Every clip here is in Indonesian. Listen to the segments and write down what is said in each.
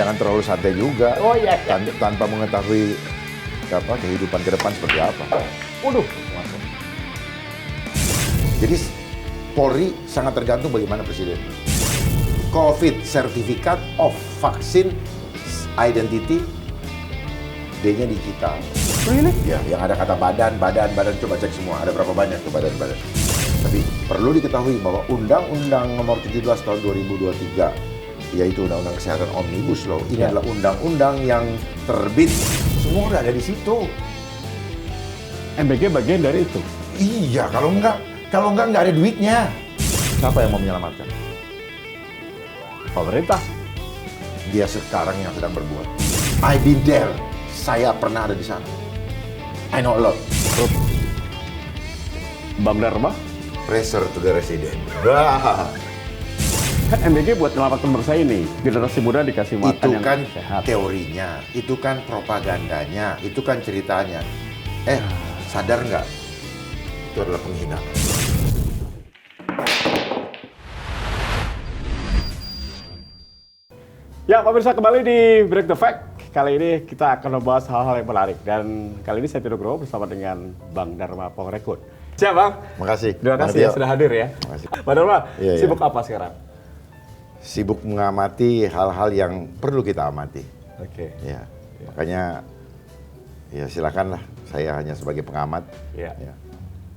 jangan terlalu santai juga. Oh iya. Tanpa mengetahui kehidupan ke depan seperti apa. Waduh. Jadi Polri sangat tergantung bagaimana Presiden. COVID Certificate of Vaccine Identity, D-nya digital. Really? Ya, yang ada kata badan, coba cek semua. Ada berapa banyak tuh badan. Tapi perlu diketahui bahwa Undang-Undang Nomor 17 Tahun 2023, yaitu Undang-Undang Kesehatan Omnibus Law, ini adalah undang-undang yang terbit. Semua udah ada di situ. MBG bagian dari itu. Iya, kalau enggak nggak ada duitnya. Siapa yang mau menyelamatkan? Pemerintah. Dia sekarang yang sedang berbuat. I been there. Saya pernah ada di sana. I know a lot. Bang Dharma? Pressure to the resident. Kan MBG buat menyelamatkan bangsa ini. Generasi muda dikasih makan Itu yang kan sehat. teorinya, itu kan propagandanya, itu kan ceritanya. Sadar nggak? Itu adalah penghinaan. Ya, pemirsa, kembali di Break the Fact. Kali ini kita akan membahas hal-hal yang menarik. Dan kali ini saya Nugroho bersama dengan Bang Dharma Pongrekun. Siap, Bang? Makasih. Terima kasih ya sudah hadir ya. Makasih. Bang Dharma, Iya, sibuk apa sekarang? Sibuk mengamati hal-hal yang perlu kita amati. Oke. Ya, makanya ya silakanlah. Saya hanya sebagai pengamat. Iya. Ya.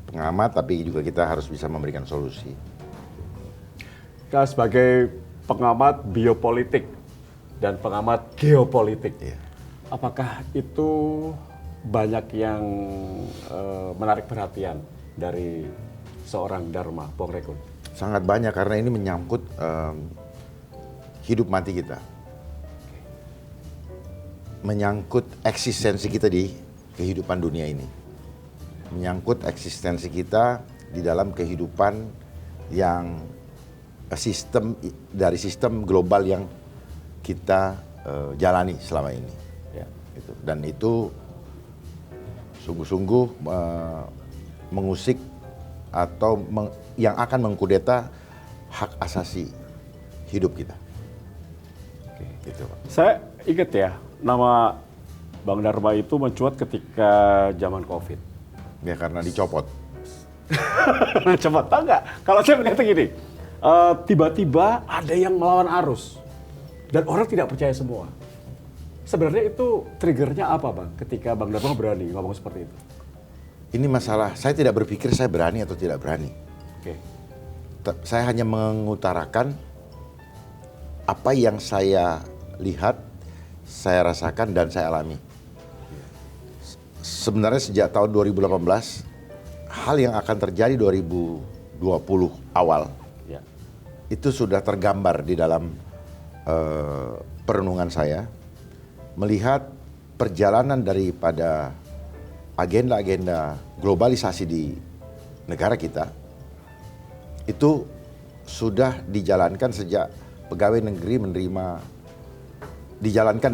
Pengamat, tapi juga kita harus bisa memberikan solusi. Kita sebagai pengamat biopolitik dan pengamat geopolitik, Iya. apakah itu banyak yang menarik perhatian dari seorang Dharma Pongrekun? Sangat banyak karena ini menyangkut hidup mati kita. Menyangkut eksistensi kita di kehidupan dunia ini. Menyangkut eksistensi kita di dalam kehidupan yang sistem global yang kita jalani selama ini. Ya. Gitu. Dan itu sungguh-sungguh mengusik atau yang akan mengkudeta hak asasi hidup kita. Oke. Gitu, Pak. Saya ingat ya, nama Bang Dharma itu mencuat ketika zaman COVID. Ya karena dicopot. Coba tahu nggak? Kalau saya melihatnya gini, tiba-tiba ada yang melawan arus dan orang tidak percaya semua. Sebenarnya itu triggernya apa, Bang? Ketika Bang Dharma berani ngomong seperti itu? Ini masalah, saya tidak berpikir saya berani atau tidak berani. Oke. Saya hanya mengutarakan apa yang saya lihat, saya rasakan, dan saya alami. Sebenarnya sejak tahun 2018, hal yang akan terjadi 2020 awal, Ya. itu sudah tergambar di dalam perenungan saya, melihat perjalanan daripada agenda-agenda globalisasi di negara kita, itu sudah dijalankan sejak pegawai negeri dijalankan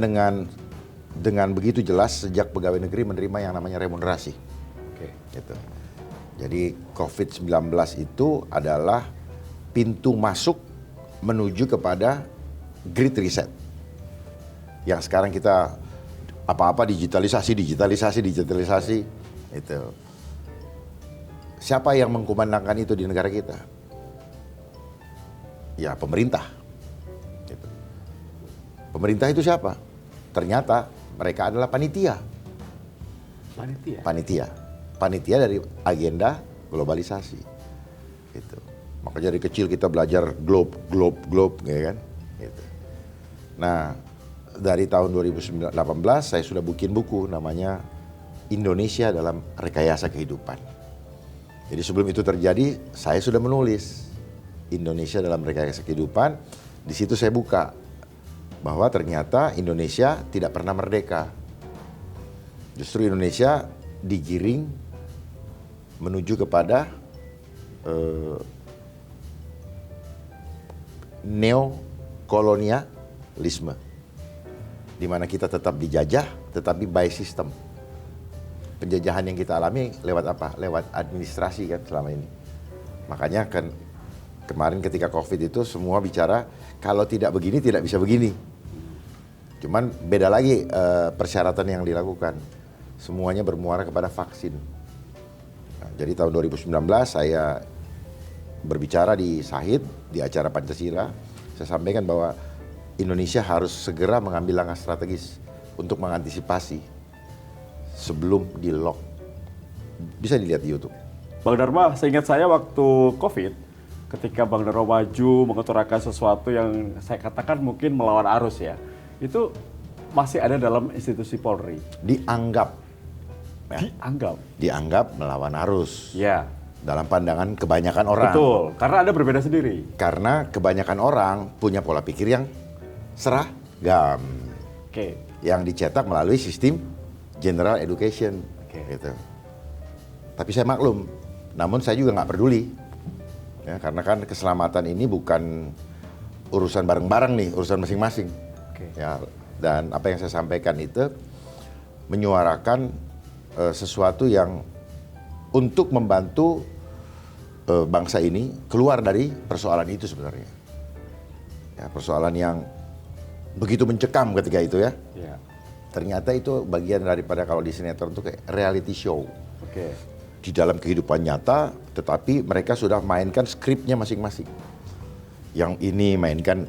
dengan begitu jelas sejak pegawai negeri menerima yang namanya remunerasi. Oke. Gitu. Jadi COVID-19 itu adalah pintu masuk menuju kepada Great Reset. Yang sekarang kita apa-apa digitalisasi. Itu. Siapa yang mengkumandangkan itu di negara kita? Ya pemerintah. Gitu. Pemerintah itu siapa? Ternyata mereka adalah panitia. Panitia dari agenda globalisasi. Gitu. Makanya dari kecil kita belajar globe, ya kan? Gitu. Nah, dari tahun 2018 saya sudah bikin buku namanya Indonesia dalam Rekayasa Kehidupan. Jadi sebelum itu terjadi, saya sudah menulis Indonesia dalam Rekayasa Kehidupan. Di situ saya buka bahwa ternyata Indonesia tidak pernah merdeka. Justru Indonesia digiring menuju kepada neokolonialisme, di mana kita tetap dijajah, tetapi by system. Penjajahan yang kita alami lewat apa? Lewat administrasi kan selama ini. Makanya kan kemarin ketika COVID itu semua bicara kalau tidak begini tidak bisa begini. Cuman beda lagi persyaratan yang dilakukan. Semuanya bermuara kepada vaksin. Nah, jadi tahun 2019 saya berbicara di Sahid, di acara Pancasila. Saya sampaikan bahwa Indonesia harus segera mengambil langkah strategis untuk mengantisipasi sebelum di-lock. Bisa dilihat di YouTube. Bang Dharma, seingat saya waktu COVID, ketika Bang Dharma maju mengutarakan sesuatu yang saya katakan mungkin melawan arus ya, itu masih ada dalam institusi Polri. Dianggap dianggap melawan arus. Ya, Dalam pandangan kebanyakan orang. betul. Karena Anda berbeda sendiri. Karena kebanyakan orang punya pola pikir yang seragam. Oke. Yang dicetak melalui sistem general education. Oke. Gitu. Tapi saya maklum, namun saya juga nggak peduli. Ya, karena kan keselamatan ini bukan urusan bareng-bareng nih, urusan masing-masing. Oke. Ya, dan apa yang saya sampaikan itu menyuarakan sesuatu yang untuk membantu bangsa ini keluar dari persoalan itu sebenarnya. Ya, persoalan yang begitu mencekam ketika itu ya. Ya. Ternyata itu bagian daripada kalau di sinetron itu kayak reality show. Oke. Di dalam kehidupan nyata, tetapi mereka sudah mainkan skripnya masing-masing. Yang ini mainkan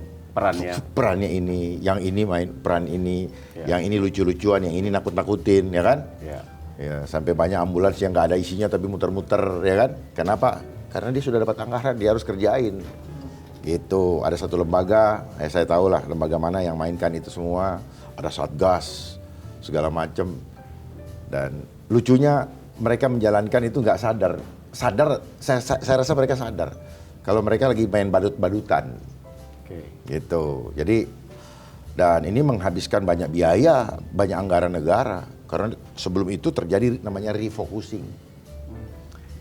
perannya ini, yang ini main peran ini, Ya. yang ini lucu-lucuan, yang ini nakut-nakutin, ya kan? Ya. Ya, sampai banyak ambulans yang nggak ada isinya tapi muter-muter, ya kan? Kenapa? Karena dia sudah dapat anggaran, dia harus kerjain. Gitu, ada satu lembaga, saya tahu lah lembaga mana yang mainkan itu semua, ada Satgas, segala macam. Dan lucunya mereka menjalankan itu nggak sadar. Saya rasa mereka sadar kalau mereka lagi main badut-badutan. Oke. Gitu. Jadi dan ini menghabiskan banyak biaya, banyak anggaran negara. Karena sebelum itu terjadi namanya refocusing.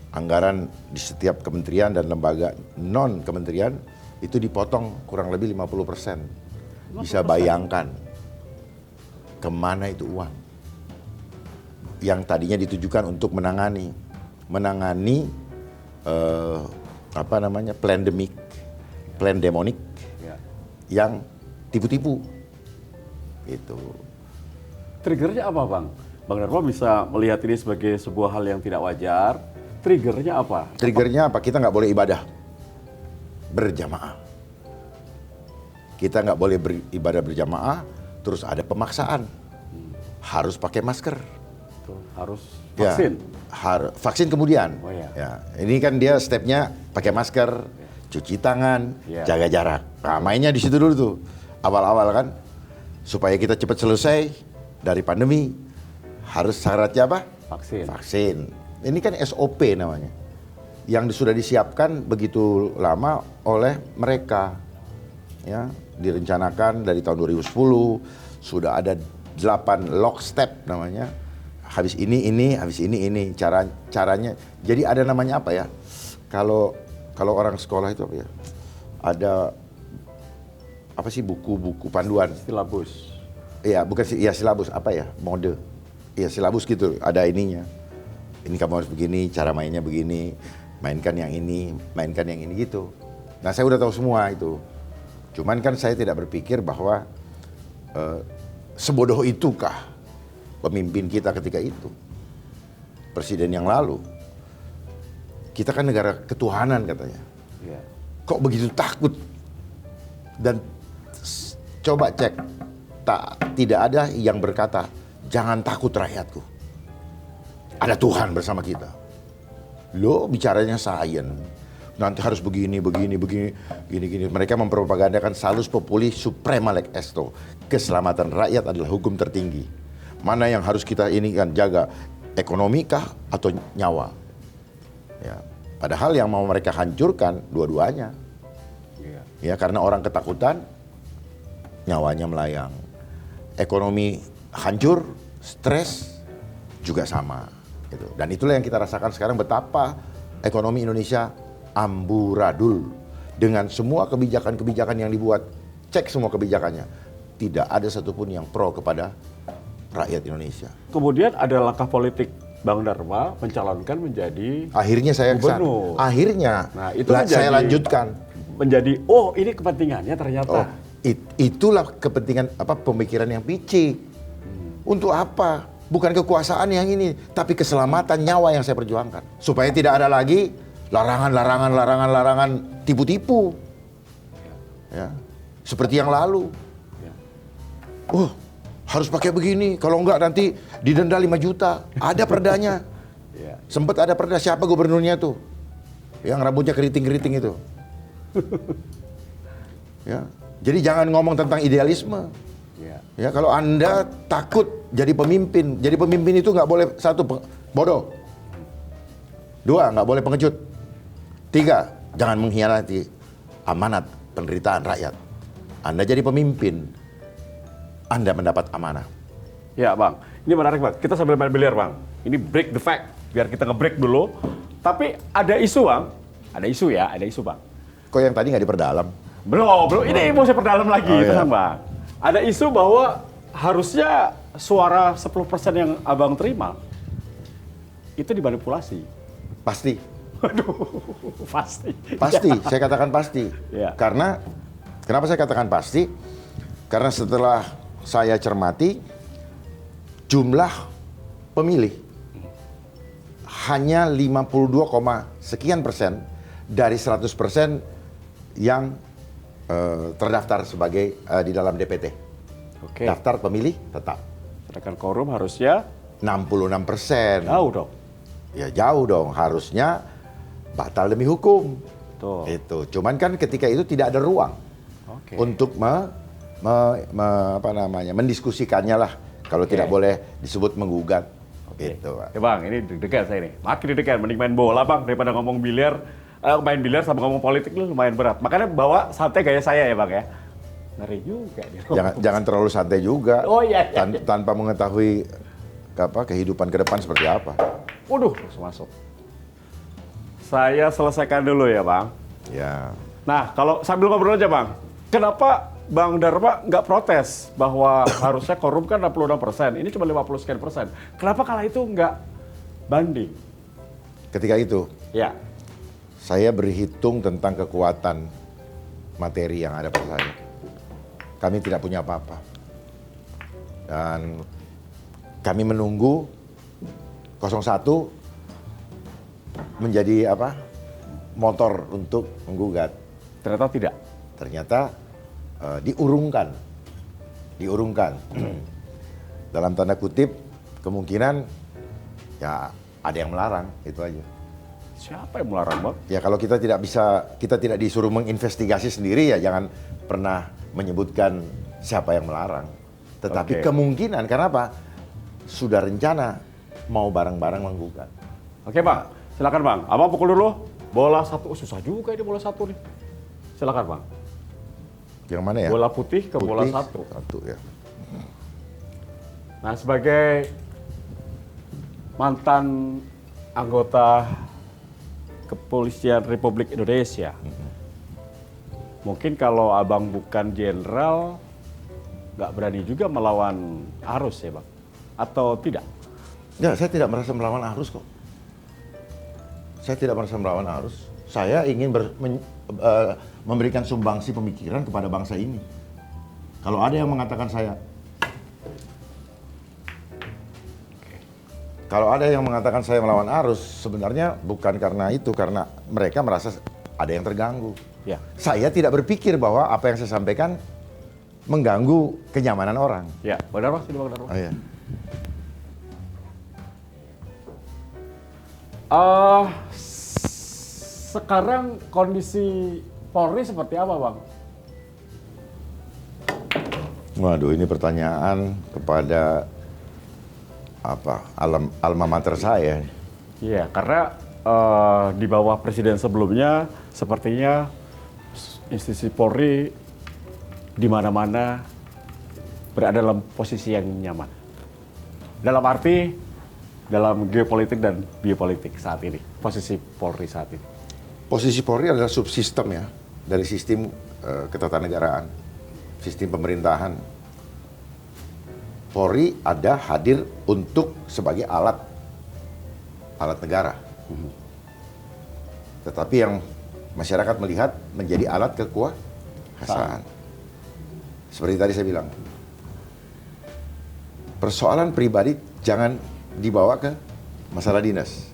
Anggaran di setiap kementerian dan lembaga non kementerian itu dipotong kurang lebih 50%. Bisa bayangkan kemana itu uang. Yang tadinya ditujukan untuk menangani plandemic Ya. yang tipu-tipu gitu. Triggernya apa, Bang? Bang Dharma bisa melihat ini sebagai sebuah hal yang tidak wajar. Triggernya apa? Triggernya apa? Kita nggak boleh ibadah berjamaah. Kita nggak boleh beribadah berjamaah, terus ada pemaksaan. Harus pakai masker. Tuh, harus vaksin. Ya, vaksin kemudian. Oh, ya. Ya, ini kan dia stepnya pakai masker, cuci tangan, Ya. jaga jarak. Nah, mainnya di situ dulu tuh, awal-awal kan, supaya kita cepat selesai dari pandemi. Harus syaratnya apa? Vaksin. Vaksin. Ini kan SOP namanya, yang sudah disiapkan begitu lama oleh mereka. Ya, direncanakan dari tahun 2010 sudah ada 8 lock step namanya. Habis ini, habis ini. Caranya. Jadi ada namanya apa ya? Kalau orang sekolah itu apa ya? Ada apa sih buku-buku panduan? Silabus. Iya, bukan sih, ya silabus apa ya? Mode. Iya, silabus gitu, ada ininya. Ini kamu harus begini, cara mainnya begini. Mainkan yang ini gitu. Nah, saya udah tahu semua itu. Cuman kan saya tidak berpikir bahwa sebodoh itukah pemimpin kita ketika itu. Presiden yang lalu. Kita kan negara ketuhanan katanya. Ya. Kok begitu takut? Dan coba cek, tidak ada yang berkata, jangan takut rakyatku. Ada Tuhan bersama kita. Lo bicaranya sains. Nanti harus begini. Mereka mempropagandakan salus populi suprema lex esto. Keselamatan rakyat adalah hukum tertinggi. Mana yang harus kita ini kan jaga, ekonomi kah atau nyawa? Ya. Padahal yang mau mereka hancurkan dua-duanya. Ya. Ya, karena orang ketakutan, nyawanya melayang. Ekonomi hancur, stres juga sama. Gitu. Dan itulah yang kita rasakan sekarang, betapa ekonomi Indonesia amburadul. Dengan semua kebijakan-kebijakan yang dibuat, cek semua kebijakannya. Tidak ada satupun yang pro kepada rakyat Indonesia. Kemudian ada langkah politik Bang Dharma mencalonkan menjadi Akhirnya saya kesana. gubernur. Akhirnya Nah, itu saya lanjutkan. menjadi, oh ini kepentingannya ternyata. Oh, Itulah kepentingan pemikiran yang picik. Untuk apa? Bukan kekuasaan yang ini, tapi keselamatan nyawa yang saya perjuangkan. Supaya tidak ada lagi larangan tipu-tipu. Ya. Seperti yang lalu. Oh, harus pakai begini, kalau enggak nanti didenda 5 juta. Ada perdanya. Sempat ada perda, siapa gubernurnya tuh? Yang rambutnya keriting-keriting itu. Ya. Jadi jangan ngomong tentang idealisme. Ya, kalau Anda takut jadi pemimpin itu nggak boleh, 1, bodoh. 2, nggak boleh pengecut. 3, jangan mengkhianati amanat penderitaan rakyat. Anda jadi pemimpin, Anda mendapat amanah. Ya Bang, ini menarik Bang. Kita sambil main biliar Bang. Ini break the fact, biar kita nge-break dulu. Tapi ada isu Bang, ada isu Bang. Kok yang tadi nggak diperdalam? Belum. Ini mau saya perdalam lagi, tenang Bang. Ada isu bahwa harusnya suara 10% yang Abang terima itu dimanipulasi. Pasti. Waduh, pasti. Pasti, saya katakan pasti. Ya. Karena, kenapa saya katakan pasti? Karena setelah saya cermati, jumlah pemilih hanya 52,sekian% dari 100% yang terdaftar sebagai di dalam DPT. Oke. Daftar pemilih tetap. Sedangkan quorum harusnya 66%. jauh dong. Ya jauh dong, harusnya batal demi hukum. Tuh. Itu. Cuman kan ketika itu tidak ada ruang untuk mendiskusikannya lah. Kalau tidak boleh disebut menggugat. Gitu. Ya Bang, ini deg-degan saya nih. Makin deg-degan, mending main bola Bang daripada ngomong biliar. Main biliar sama ngomong politik lu lumayan berat. Makanya bawa santai gaya saya ya Bang ya. Ngeri juga nih. Jangan terlalu santai juga. Oh iya. Tanpa mengetahui kehidupan ke depan seperti apa. Waduh, masuk. Saya selesaikan dulu ya Bang. Ya. Nah, kalau sambil ngobrol aja Bang. Kenapa Bang Dharma nggak protes bahwa harusnya korum kan 66%, ini cuma 50 sekian persen. Kenapa kala itu nggak banding? Ketika itu, Ya. saya berhitung tentang kekuatan materi yang ada pada saya. Kami tidak punya apa-apa. Dan kami menunggu 01 menjadi motor untuk menggugat. Ternyata tidak. Ternyata diurungkan. Dalam tanda kutip, kemungkinan ya ada yang melarang, itu aja. Siapa yang melarang Bang? Ya kalau kita tidak disuruh menginvestigasi sendiri, ya jangan pernah menyebutkan siapa yang melarang. Tetapi kemungkinan, karena apa? Sudah rencana mau bareng-bareng menggugat. Oke Bang, silakan Bang. Abang pukul dulu. Bola 1, susah juga ini bola 1 nih. Silakan Bang. Yang mana ya? Bola putih ke bola 1. Satu ya. Nah, sebagai mantan anggota Kepolisian Republik Indonesia, mungkin kalau Abang bukan jenderal, nggak berani juga melawan arus ya Bang? Atau tidak? Ya, saya tidak merasa melawan arus kok. Saya tidak merasa melawan arus. Saya ingin memberikan sumbangsi pemikiran kepada bangsa ini. Kalau ada yang mengatakan saya melawan arus, sebenarnya bukan karena itu, karena mereka merasa ada yang terganggu. Ya. Saya tidak berpikir bahwa apa yang saya sampaikan mengganggu kenyamanan orang. Ya, benar Bang, Bang Dharma. Oh, iya. Sekarang kondisi Polri seperti apa Bang? Waduh, ini pertanyaan kepada alma mater saya. Iya, karena di bawah presiden sebelumnya sepertinya institusi Polri di mana-mana berada dalam posisi yang nyaman. Dalam arti dalam geopolitik dan biopolitik saat ini, posisi Polri saat ini. Posisi Polri adalah subsistem ya dari sistem ketatanegaraan, sistem pemerintahan. Polri ada hadir untuk sebagai alat negara. Tetapi yang masyarakat melihat menjadi alat kekuasaan. seperti tadi saya bilang, persoalan pribadi jangan dibawa ke masalah dinas.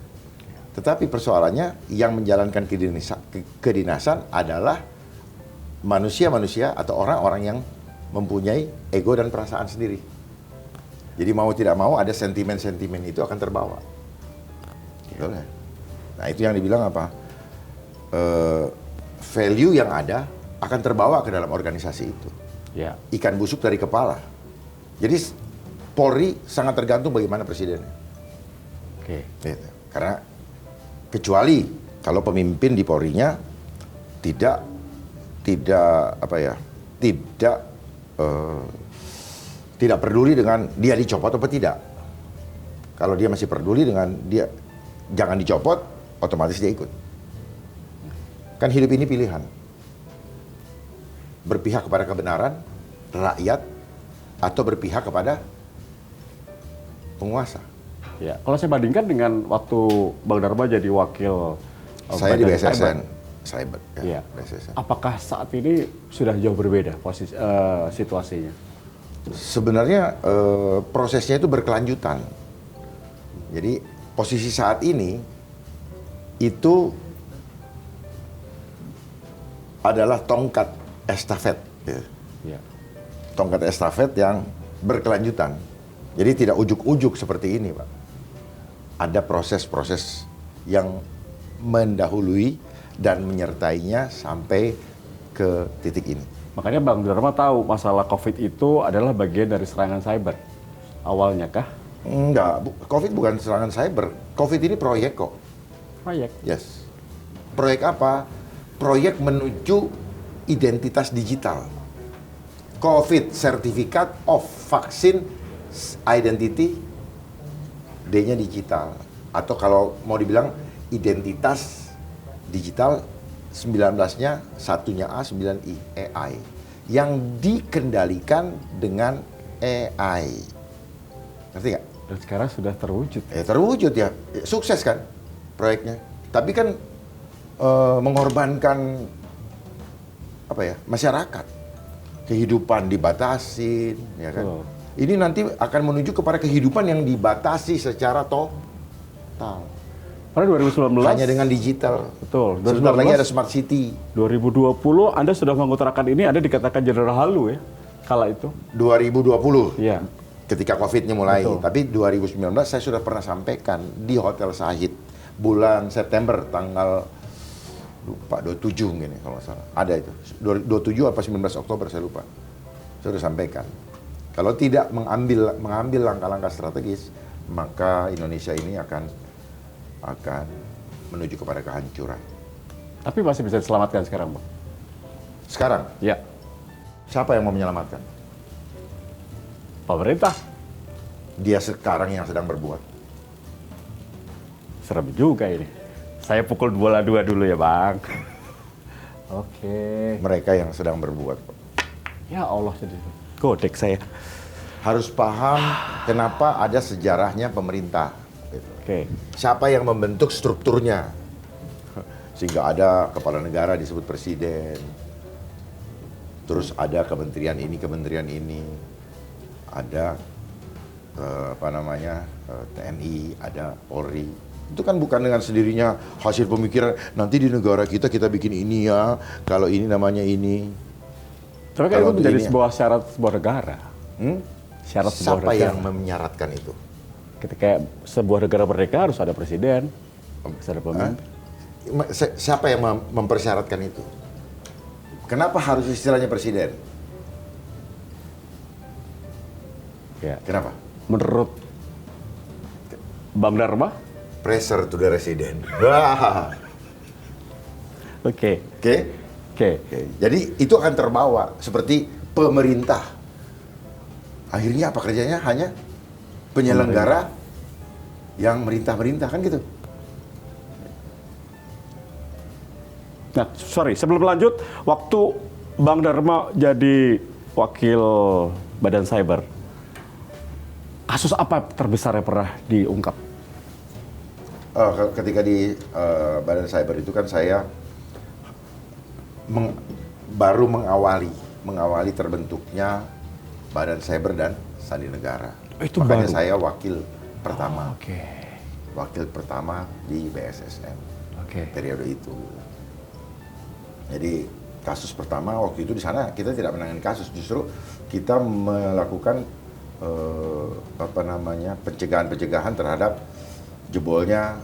Tetapi persoalannya yang menjalankan kedinasan adalah manusia-manusia atau orang-orang yang mempunyai ego dan perasaan sendiri. Jadi mau tidak mau ada sentimen-sentimen itu akan terbawa. Gitu kan? Nah itu yang dibilang apa? Value yang ada akan terbawa ke dalam organisasi itu. Ya. Ikan busuk dari kepala. Jadi Polri sangat tergantung bagaimana presidennya. Oke. Gitu. Karena kecuali kalau pemimpin di Polri-nya tidak peduli dengan dia dicopot atau tidak. Kalau dia masih peduli dengan dia jangan dicopot, otomatis dia ikut. Kan hidup ini pilihan. Berpihak kepada kebenaran rakyat atau berpihak kepada penguasa. Ya, kalau saya bandingkan dengan waktu Bang Dharma jadi wakil Saya di Badan BSSN, Cyber. Iya. BSSN. Apakah saat ini sudah jauh berbeda posisi situasinya? Sebenarnya prosesnya itu berkelanjutan. Jadi posisi saat ini itu adalah tongkat estafet. Ya. Ya. Tongkat estafet yang berkelanjutan. Jadi tidak ujuk-ujuk seperti ini, Pak. Ada proses-proses yang mendahului dan menyertainya sampai ke titik ini. Makanya Bang Dharma tahu masalah COVID itu adalah bagian dari serangan cyber. Awalnya kah? Enggak, COVID bukan serangan cyber. COVID ini proyek kok. Proyek. Yes. Proyek apa? Proyek menuju identitas digital. COVID, Certificate of Vaccine Identity, D-nya digital. Atau kalau mau dibilang identitas digital, 19-nya, satunya A, 9I, AI. Yang dikendalikan dengan AI. Ngerti nggak? Dan sekarang sudah terwujud. Terwujud ya. Sukses kan proyeknya. Tapi kan mengorbankan apa ya, masyarakat. Kehidupan dibatasin, ya kan? Betul. Ini nanti akan menuju kepada kehidupan yang dibatasi secara total. Pada 2019. Hanya dengan digital. Betul. Sebentar lagi ada smart city. 2020 Anda sudah mengutarakan ini, Anda dikatakan General Halu ya, kala itu. 2020. Iya. Ketika COVID-nya mulai. Betul. Tapi 2019 saya sudah pernah sampaikan di Hotel Sahid. Bulan September tanggal lupa 27 gini kalau nggak salah. Ada itu. 27 apa 19 Oktober saya lupa. Saya sudah sampaikan. Kalau tidak mengambil langkah-langkah strategis, maka Indonesia ini akan menuju kepada kehancuran. Tapi masih bisa diselamatkan sekarang, Bang. Sekarang, Ya. siapa yang mau menyelamatkan? Pemerintah. Dia sekarang yang sedang berbuat. Serem juga ini. Saya pukul bola 2 dulu ya, Bang. Oke. Mereka yang sedang berbuat. Ya Allah, jadi godek saya. Harus paham kenapa ada sejarahnya pemerintah. Gitu. Oke. Siapa yang membentuk strukturnya? Sehingga ada kepala negara disebut presiden. Terus ada kementerian ini. Ada TNI, ada Polri. Itu kan bukan dengan sendirinya hasil pemikiran nanti di negara kita bikin ini ya, kalau ini namanya ini. Tapi kan itu Kalau menjadi ini- sebuah syarat sebuah negara. Syarat sebuah Siapa negara. yang menyaratkan itu? Ketika sebuah negara merdeka harus ada presiden, harus ada pemimpin. Siapa yang mempersyaratkan itu? Kenapa harus istilahnya presiden? Ya. Kenapa? Menurut Bang Dharma, Pressure to the resident. Wah. oke. Oke. Oke. Oke. Jadi itu akan terbawa seperti pemerintah. Akhirnya apa kerjanya? Hanya penyelenggara yang merintah-merintah kan gitu. Nah, sorry, sebelum lanjut, waktu Bang Dharma jadi wakil Badan Cyber, kasus apa terbesar yang pernah diungkap? Ketika di Badan Cyber itu kan saya baru mengawali mengawali terbentuknya Badan Cyber dan Sandi Negara. Itu Makanya baru? saya wakil pertama. Oke. Wakil pertama di BSSN Oke. periode itu. Jadi kasus pertama waktu itu di sana kita tidak menangani kasus, justru kita melakukan pencegahan terhadap jebolnya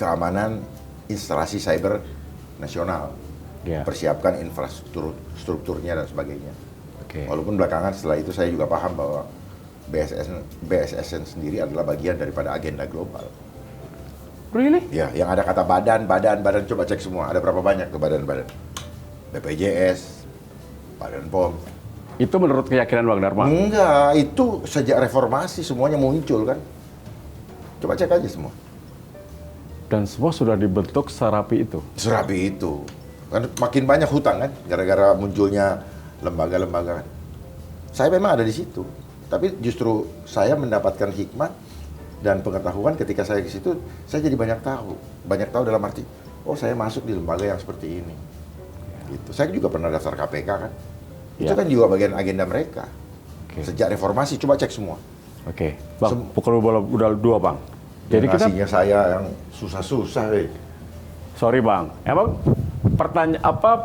keamanan instalasi cyber nasional, Ya. persiapkan strukturnya dan sebagainya. Oke. Walaupun belakangan setelah itu saya juga paham bahwa BSSN sendiri adalah bagian daripada agenda global. Really? Ya, yang ada kata badan, coba cek semua. Ada berapa banyak tuh badan-badan? BPJS, Badan POM. Itu menurut keyakinan Bang Dharma? Enggak, itu sejak reformasi semuanya muncul kan. Coba cek aja semua. Dan semua sudah dibentuk serapi itu? Serapi itu. Kan makin banyak hutang kan, gara-gara munculnya lembaga-lembaga kan. Saya memang ada di situ. Tapi justru saya mendapatkan hikmah dan pengetahuan ketika saya ke situ, saya jadi banyak tahu. Banyak tahu dalam arti, oh saya masuk di lembaga yang seperti ini. Gitu. Saya juga pernah daftar KPK kan. Itu Ya. kan juga bagian agenda mereka. Oke. Sejak reformasi, coba cek semua. Oke. Bang, pukul bola udah 2 Bang. Jadi kita, Nasinya saya yang susah-susah. sorry Bang, emang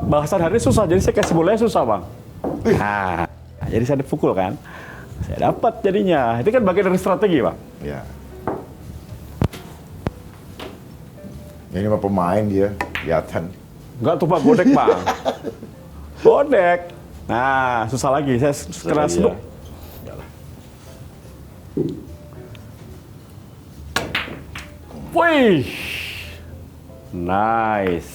bahasan hari ini susah, jadi saya kasih bolanya susah Bang. Nah, jadi saya dipukul kan. Saya dapat jadinya. Itu kan bagian dari strategi Bang. Ya. Ini mah pemain dia, kelihatan. Enggak tuh Pak, bodek Bang. Bodek. Nah, susah lagi. Saya kena lagi, seduk. ya. Wih. Nice.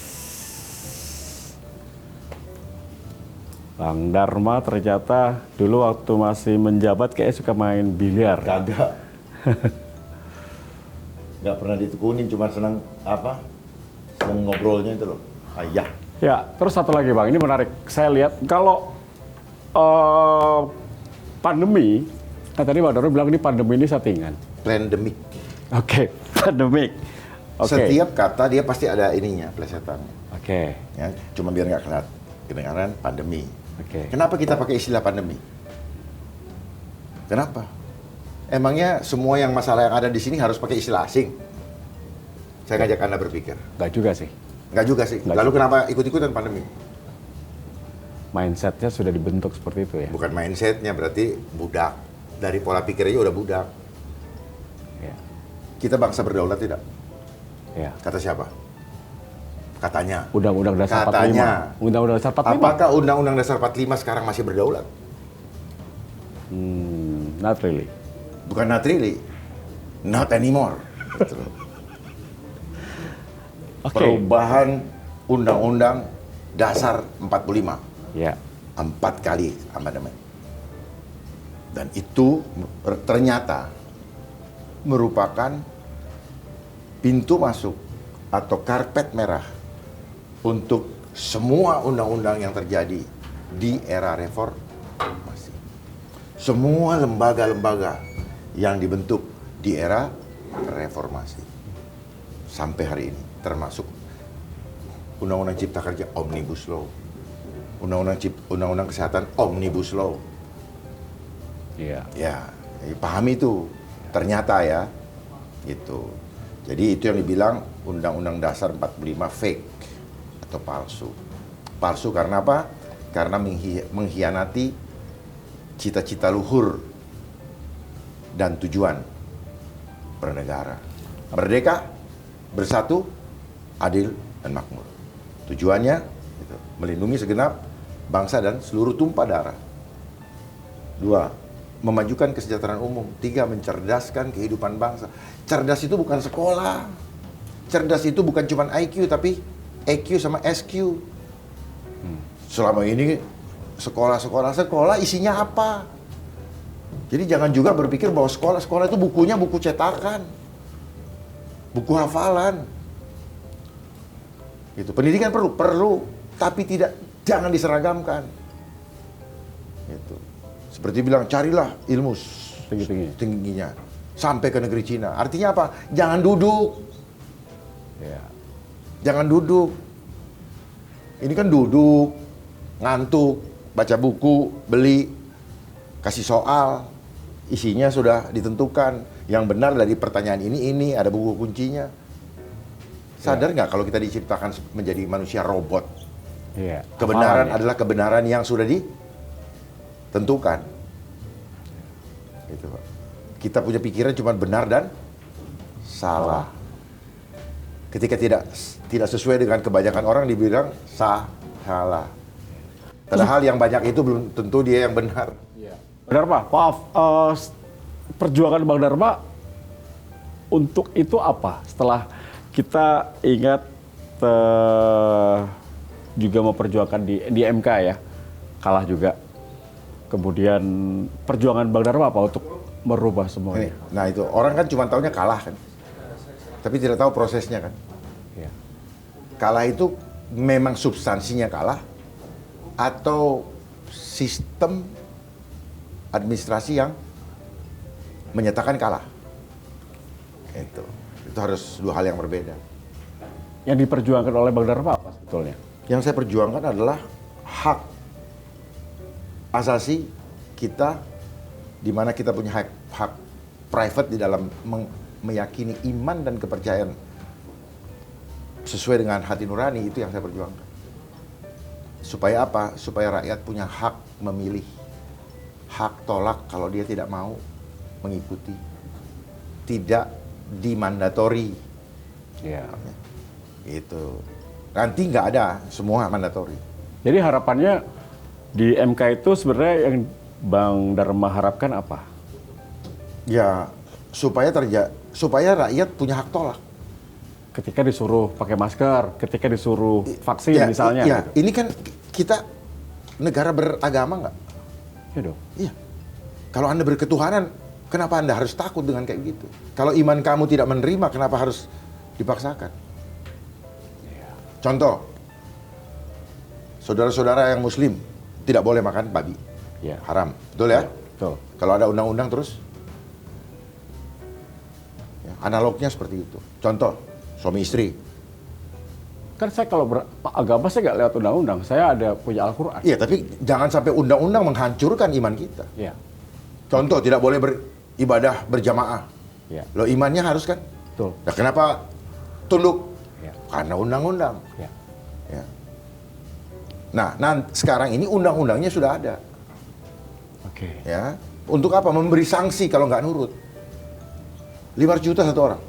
Bang Dharma ternyata dulu waktu masih menjabat kayak suka main biliar. Kagak. Nggak pernah ditekunin, cuma senang senang ngobrolnya itu loh. Ayah. Ya, terus satu lagi Bang, ini menarik. Saya lihat kalau pandemi, tadi Bang Dharma bilang ini pandemi ini settingan. Plandemic. Oke, pandemik. Oke. Setiap kata dia pasti ada ininya, plesetannya. Oke. Ya, cuma biar nggak kedengaran pandemi. Oke. Kenapa kita pakai istilah pandemi? Kenapa? Emangnya semua yang masalah yang ada di sini harus pakai istilah asing? Saya ngajak Anda berpikir. Enggak juga sih. Nggak juga sih. Nggak Lalu kenapa ikut-ikutan pandemi? Mindsetnya sudah dibentuk seperti itu ya. Bukan mindsetnya, berarti budak. Dari pola pikirnya udah budak. Ya. Kita bangsa berdaulat tidak? Ya. Kata siapa? Katanya. Undang-Undang Dasar Katanya. 45. Undang-Undang Dasar 45. Apakah Undang-Undang Dasar 45 sekarang masih berdaulat? Not really. Bukan not really. Not anymore. Gitu loh. Oke. Perubahan Undang-Undang Dasar 45. Ya. 4 kali amandemen. Dan itu ternyata merupakan pintu masuk atau karpet merah untuk semua undang-undang yang terjadi di era reformasi. Semua lembaga-lembaga yang dibentuk di era reformasi sampai hari ini, termasuk Undang-Undang Cipta Kerja Omnibus Law, Undang-Undang Kesehatan Omnibus Law. Iya. Ya, pahami itu. Ternyata ya, gitu. Jadi itu yang dibilang Undang-Undang Dasar 45 fake atau palsu. Palsu karena apa? Karena mengkhianati cita-cita luhur dan tujuan bernegara. Merdeka, bersatu, adil, dan makmur. Tujuannya gitu, melindungi segenap bangsa dan seluruh tumpah darah. 2, memajukan kesejahteraan umum. 3, mencerdaskan kehidupan bangsa. Cerdas itu bukan sekolah. Cerdas itu bukan cuma IQ, tapi EQ sama SQ. Selama ini sekolah isinya apa? Jadi jangan juga berpikir bahwa sekolah itu bukunya buku cetakan. Buku hafalan. Gitu. Pendidikan perlu, tapi jangan diseragamkan. Gitu. Seperti bilang, carilah ilmu tingginya sampai ke negeri Cina. Artinya apa? Jangan duduk. Ya. Jangan duduk. Ini kan duduk, ngantuk, baca buku, beli, kasih soal, isinya sudah ditentukan. Yang benar dari pertanyaan ini ada buku kuncinya. Sadar nggak kalau kita diciptakan menjadi manusia robot? Iya. Kebenaran Hafalan, ya. adalah kebenaran yang sudah ditentukan. Gitu, Pak. Kita punya pikiran cuma benar dan salah. Ketika tidak sesuai dengan kebanyakan orang dibilang salah. Padahal yang banyak itu belum tentu dia yang benar. Bang Dharma, maaf, perjuangan Bang Dharma untuk itu apa? Setelah kita ingat juga memperjuangkan di MK ya, kalah juga. Kemudian perjuangan Bang Dharma apa untuk merubah semuanya? Nah itu, orang kan cuma taunya kalah kan. Tapi tidak tahu prosesnya kan. Ya. Kalah itu memang substansinya kalah atau sistem administrasi yang menyatakan kalah. Itu harus dua hal yang berbeda. Yang diperjuangkan oleh Bang Dharma apa sebetulnya? Yang saya perjuangkan adalah hak asasi kita, di mana kita punya hak private di dalam meyakini iman dan kepercayaan sesuai dengan hati nurani. Itu yang saya perjuangkan. Supaya apa? Supaya rakyat punya hak memilih, hak tolak kalau dia tidak mau mengikuti, tidak dimandatori. Ya. Itu nanti nggak ada semua mandatori. Jadi harapannya di MK itu sebenarnya yang Bang Dharma harapkan apa? Ya supaya rakyat punya hak tolak. Ketika disuruh pakai masker, ketika disuruh vaksin misalnya. Iya, gitu. ini kan kita negara beragama nggak? Iya dong. Iya. Kalau Anda berketuhanan, kenapa Anda harus takut dengan kayak gitu? Kalau iman kamu tidak menerima, kenapa harus dipaksakan? Iya. Contoh, saudara-saudara yang Muslim tidak boleh makan babi, Iya. haram, betul ya? Betul. Kalau ada undang-undang terus, ya, analognya seperti itu. Contoh, suami istri. Kan saya kalau beragama saya nggak lewat undang-undang, saya ada punya Al-Quran. Iya, tapi jangan sampai undang-undang menghancurkan iman kita. Iya. Contoh, tidak boleh beribadah berjamaah. Iya. Lo imannya harus kan? Betul. Nah, kenapa tunduk? Iya. Karena undang-undang. Iya. Ya. Nah, sekarang ini undang-undangnya sudah ada. Oke. Ya. Untuk apa? Memberi sanksi kalau nggak nurut. 5 juta satu orang.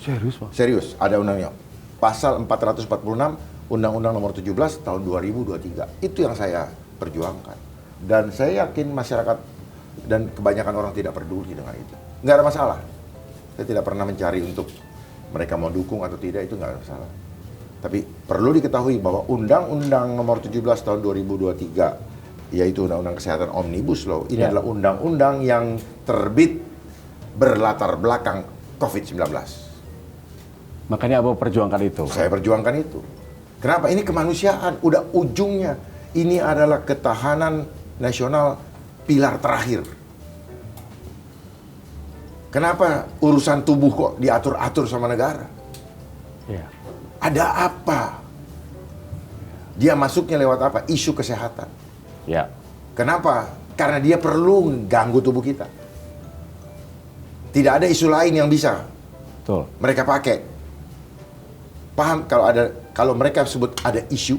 Serius, Pak? Serius, ada undangnya. Pasal 446 Undang-Undang Nomor 17 tahun 2023. Itu yang saya perjuangkan. Dan saya yakin masyarakat dan kebanyakan orang tidak peduli dengan itu. Nggak ada masalah. Saya tidak pernah mencari untuk mereka mau dukung atau tidak, itu nggak ada masalah. Tapi perlu diketahui bahwa Undang-Undang Nomor 17 tahun 2023, yaitu Undang-Undang Kesehatan Omnibus Law, ini adalah undang-undang yang terbit berlatar belakang COVID-19. Makanya Abang perjuangkan itu. Saya perjuangkan itu. Kenapa? Ini kemanusiaan, udah ujungnya. Ini adalah ketahanan nasional pilar terakhir. Kenapa urusan tubuh kok diatur-atur sama negara? Iya. Ada apa? Dia masuknya lewat apa? Isu kesehatan. Ya. Kenapa? Karena dia perlu ganggu tubuh kita. Tidak ada isu lain yang bisa Betul. mereka pakai. Paham kalau mereka sebut ada isu,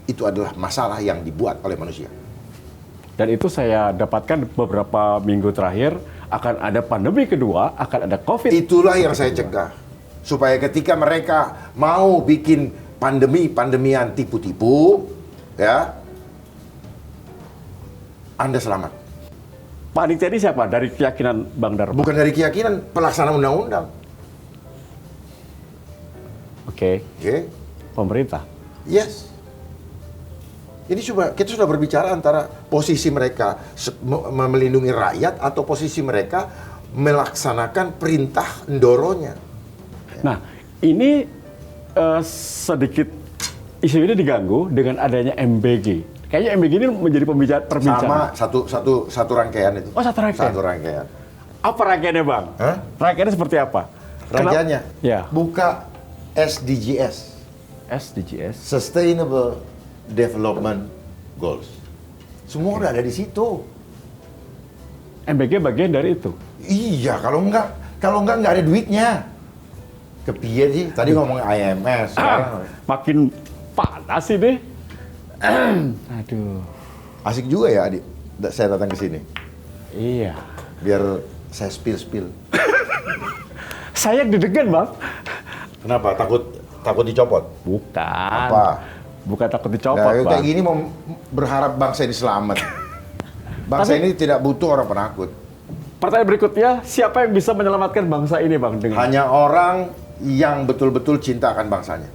itu adalah masalah yang dibuat oleh manusia. Dan itu saya dapatkan beberapa minggu terakhir akan ada pandemi kedua, akan ada COVID. Itulah yang saya cegah. Supaya ketika mereka mau bikin pandemian tipu-tipu, ya, Anda selamat. Panitia ini siapa? Dari keyakinan Bang Dharma? Bukan dari keyakinan, pelaksana undang-undang. Oke. Oke? Pemerintah. Yes. Ini kita sudah berbicara antara posisi mereka melindungi rakyat atau posisi mereka melaksanakan perintah ndoronya. Nah, ini sedikit isu ini diganggu dengan adanya MBG. Kayaknya MBG ini menjadi perbincangan. Sama satu rangkaian itu. Oh, satu rangkaian. Satu rangkaian. Apa rangkaiannya, Bang? Hah? Rangkaiannya seperti apa? Rangkaiannya? Ya. Buka SDGs. SDGs. Sustainable Development Goals. Semua udah ada di situ. MBG bagian dari itu. Iya, kalau enggak ada duitnya. Kepiye sih? Tadi ngomong IMS. Makin panas ini. Aduh. Asik juga ya, Adik. Saya datang ke sini. Iya. Biar saya spill. Saya deg-degan, Bang. Kenapa? Takut dicopot? Bukan. Apa? Bukan takut dicopot, Nah, Bang. kayak gini mau berharap bangsa ini selamat. Bangsa ini tidak butuh orang penakut. Pertanyaan berikutnya, siapa yang bisa menyelamatkan bangsa ini, Bang? Hanya orang yang betul-betul cinta akan bangsanya.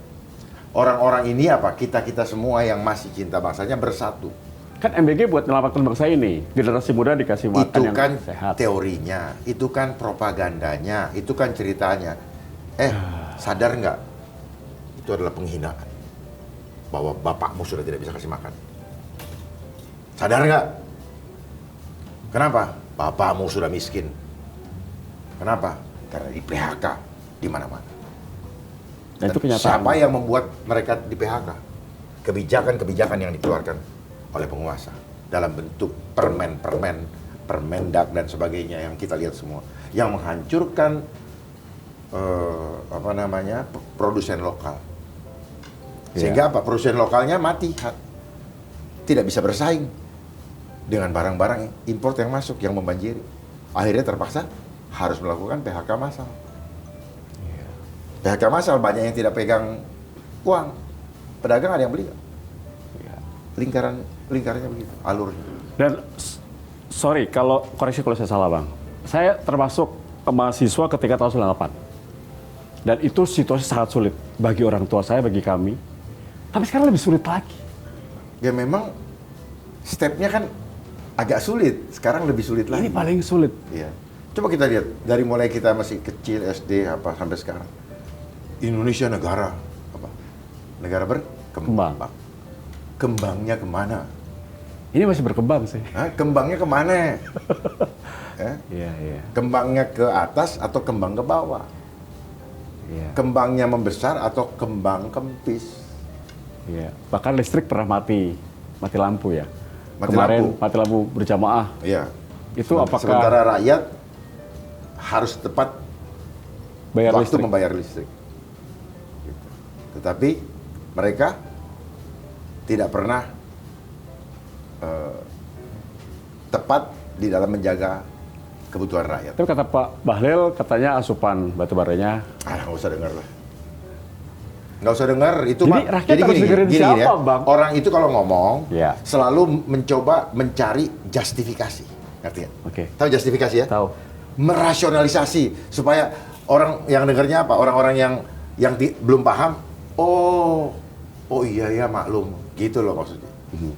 Orang-orang ini apa? Kita semua yang masih cinta bangsanya bersatu. Kan MBG buat menyelamatkan bangsa ini. Generasi muda dikasih makan Itu yang kan sehat. teorinya, itu kan propagandanya, itu kan ceritanya. Sadar nggak? Itu adalah penghinaan. Bahwa bapakmu sudah tidak bisa kasih makan. Sadar nggak? Kenapa? Bapakmu sudah miskin. Kenapa? Karena di PHK di mana-mana. Dan itu kenyataan. Siapa yang membuat mereka di PHK? Kebijakan-kebijakan yang dikeluarkan oleh penguasa dalam bentuk permendak dan sebagainya yang kita lihat semua, yang menghancurkan produsen lokal. Sehingga apa? Produsen lokalnya mati, tidak bisa bersaing dengan barang-barang impor yang masuk yang membanjiri. Akhirnya terpaksa harus melakukan PHK massal. PHK massal, banyak yang tidak pegang uang, pedagang ada yang beli. Lingkarannya begitu, alurnya. Dan sorry kalau koreksi kalau saya salah, Bang. Saya termasuk mahasiswa ketika tahun 98. Dan itu situasi sangat sulit bagi orang tua saya, bagi kami. Tapi sekarang lebih sulit lagi. Ya memang stepnya kan agak sulit, sekarang lebih sulit lagi. Ini paling sulit. Iya. Coba kita lihat dari mulai kita masih kecil SD sampai sekarang. Indonesia negara apa? Negara berkembang. Kembangnya kemana? Ini masih berkembang sih. Kembangnya kemana? Iya. Kembangnya ke atas atau kembang ke bawah? Iya. Kembangnya membesar atau kembang kempis? Iya. Bahkan listrik pernah mati lampu ya. Mati Kemarin lampu. mati lampu berjamaah. Iya. Itu apakah Sementara rakyat harus tepat bayar waktu listrik? membayar listrik. Gitu. Tetapi mereka tidak pernah tepat di dalam menjaga kebutuhan rakyat. Tapi kata Pak Bahlil, katanya asupan batubaranya. Nggak usah dengar lah. Nggak usah dengar, itu Jadi mah. rakyat harus dengerin siapa, Bang? Orang itu kalau ngomong, Ya. selalu mencoba mencari justifikasi. Ngerti nggak? Oke. Tahu justifikasi ya? Tahu. Merasionalisasi, supaya orang yang dengarnya apa? Orang-orang yang belum paham, oh iya maklum. Gitu loh maksudnya.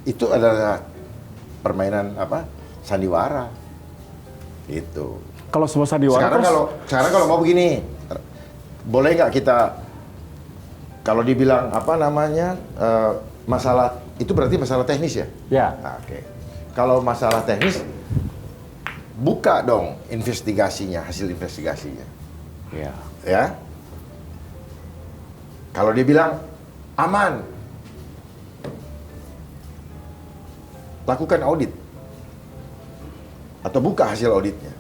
Itu adalah permainan sandiwara. Itu. Kalau semua sandiwara Sekarang kalau mau begini, boleh nggak kita kalau dibilang masalah itu berarti masalah teknis ya? Ya. Nah, oke. Kalau masalah teknis, buka dong investigasinya, hasil investigasinya. Ya. Ya. Kalau dia bilang aman, lakukan audit atau buka hasil auditnya,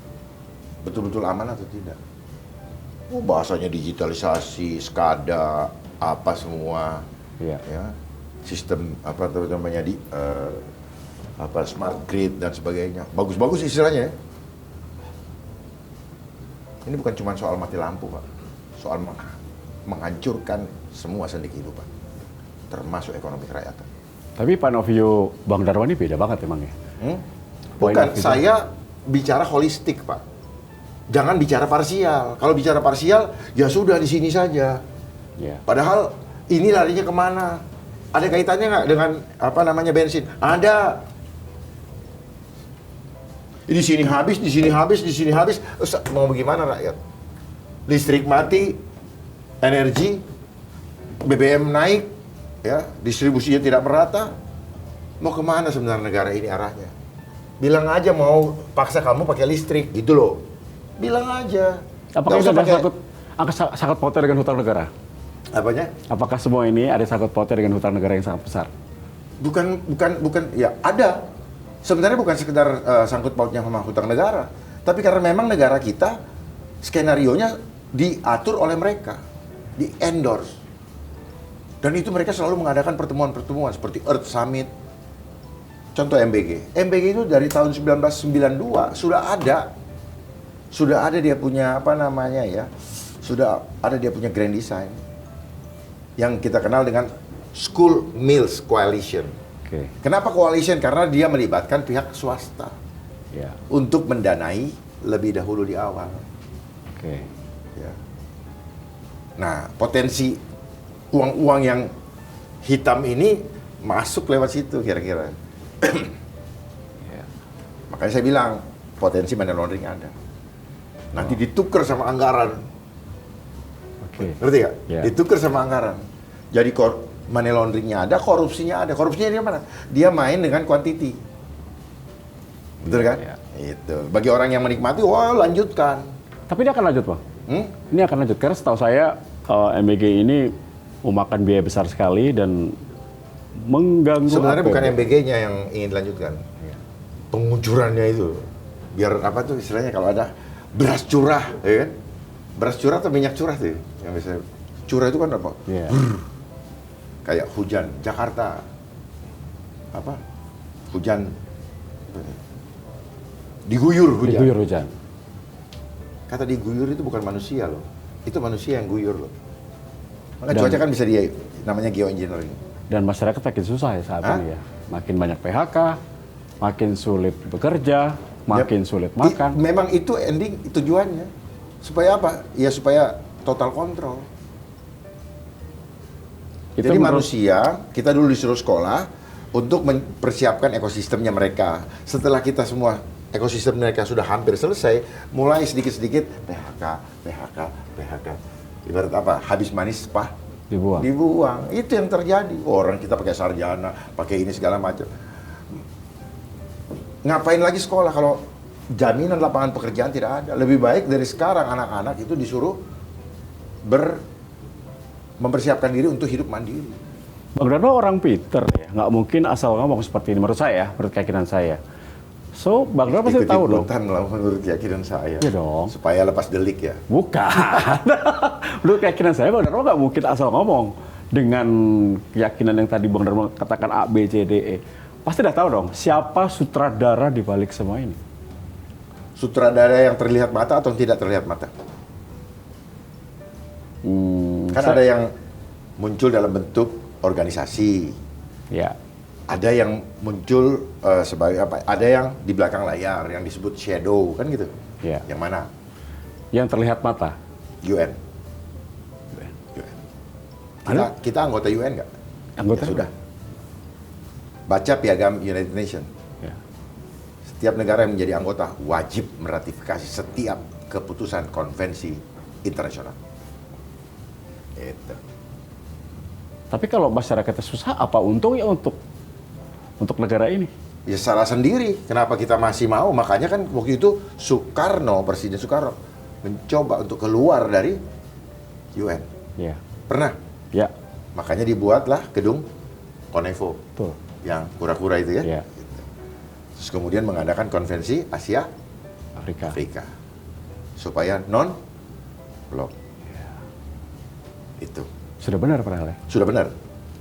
betul-betul aman atau tidak. Bahasanya digitalisasi, SCADA, apa semua, Iya. ya, sistem namanya smart grid dan sebagainya, bagus-bagus istilahnya. Ya. Ini bukan cuma soal mati lampu, Pak, soal menghancurkan semua sendi kehidupan, termasuk ekonomi kerakyatan. Tapi point of view Bang Darwani beda banget emang ya? Point Bukan, of view. saya bicara holistik, Pak. Jangan bicara parsial. Kalau bicara parsial, ya sudah di sini saja. Ya. Padahal ini larinya kemana? Ada kaitannya nggak dengan bensin? Ada. Di sini habis, di sini habis, di sini habis. Mau bagaimana rakyat? Listrik mati, energi, BBM naik, ya, distribusinya tidak merata. Mau kemana sebenarnya negara ini arahnya? Bilang aja mau paksa kamu pakai listrik, gitu loh. Bilang aja. Apakah Nggak itu usah ada sangkut pautnya dengan hutang negara? Apanya? Apakah semua ini ada sangkut pautnya dengan hutang negara yang sangat besar? Bukan, ya ada. Sebenarnya bukan sekedar sangkut pautnya sama hutang negara, tapi karena memang negara kita skenarionya diatur oleh mereka, di endorse. Dan itu mereka selalu mengadakan pertemuan-pertemuan seperti Earth Summit. Contoh MBG. MBG itu dari tahun 1992 sudah ada dia punya apa namanya ya, sudah ada dia punya grand design yang kita kenal dengan School Meals Coalition. Oke. Kenapa coalition? Karena dia melibatkan pihak swasta Ya. untuk mendanai lebih dahulu di awal. Oke. Ya. Nah, potensi uang-uang yang hitam ini masuk lewat situ kira-kira. Ya. Makanya saya bilang potensi money laundering ada. Nanti ditukar sama anggaran. Oke. Ngerti nggak? Ya. Ditukar sama anggaran. Jadi money launderingnya ada, korupsinya ada. Korupsinya dia mana? Dia main dengan quantity. Betul kan? Ya. Itu. Bagi orang yang menikmati, wah lanjutkan. Tapi ini akan lanjut, Pak. Hmm? Ini akan lanjut karena setahu saya MBG ini memakan biaya besar sekali dan mengganggu. Sebenarnya bukan APBD. MBG-nya yang ingin dilanjutkan. Ya. Pengucurannya itu. Biar apa tuh istilahnya kalau ada beras curah, ya kan? Beras curah atau minyak curah tuh yang biasa. Curah itu kan apa? Iya. Kayak hujan Jakarta. Apa? Hujan diguyur hujan. Diguyur hujan. Kata diguyur itu bukan manusia loh. Itu manusia yang guyur loh. Maka Dan- cuaca kan bisa namanya geoengineering. Dan masyarakat makin susah ya saat Hah? ini ya. Makin banyak PHK, makin sulit bekerja, makin sulit makan. Memang itu ending tujuannya. Supaya apa? Ya supaya total kontrol. Itu Jadi menurut- manusia, kita dulu disuruh sekolah untuk mempersiapkan ekosistemnya mereka. Setelah kita semua ekosistem mereka sudah hampir selesai, mulai sedikit-sedikit PHK. Ibarat apa? Habis manis, Dibuang. dibuang. Itu yang terjadi. Orang kita pakai sarjana, pakai ini segala macam. Ngapain lagi sekolah kalau jaminan lapangan pekerjaan tidak ada? Lebih baik dari sekarang anak-anak itu disuruh mempersiapkan diri untuk hidup mandiri. Bang Darmo orang pinter ya, nggak mungkin asal ngomong seperti ini menurut saya, menurut keyakinan saya. So, Bang Darmo pasti tahu dong. Ikut-ikutan lah menurut keyakinan saya. Iya dong. Supaya lepas delik ya. Bukan. Menurut keyakinan saya, Bang Darmo nggak mungkin asal ngomong dengan keyakinan yang tadi Bang Darmo katakan A, B, C, D, E. Pasti udah tahu dong siapa sutradara di balik semua ini. Sutradara yang terlihat mata atau tidak terlihat mata? Kan ada yang muncul dalam bentuk organisasi. Ya, Ada yang muncul sebagai apa? Ada yang di belakang layar yang disebut shadow kan gitu. ya. Yang mana? Yang terlihat mata. UN. UN. Kita anggota UN nggak? Anggota? Ya, sudah. Baca piagam United Nations. Ya. Setiap negara yang menjadi anggota wajib meratifikasi setiap keputusan konvensi internasional. Itu. Tapi kalau masyarakatnya susah, apa untungnya untuk negara ini? Ya salah sendiri. Kenapa kita masih mau? Makanya kan waktu itu Presiden Soekarno mencoba untuk keluar dari UN. Ya, Pernah. ya, Makanya dibuatlah gedung Konevo betul. yang kura-kura itu ya. Ya, Terus kemudian mengadakan konvensi Asia Afrika. Afrika supaya non blok. Itu Sudah benar padahal ya? sudah benar.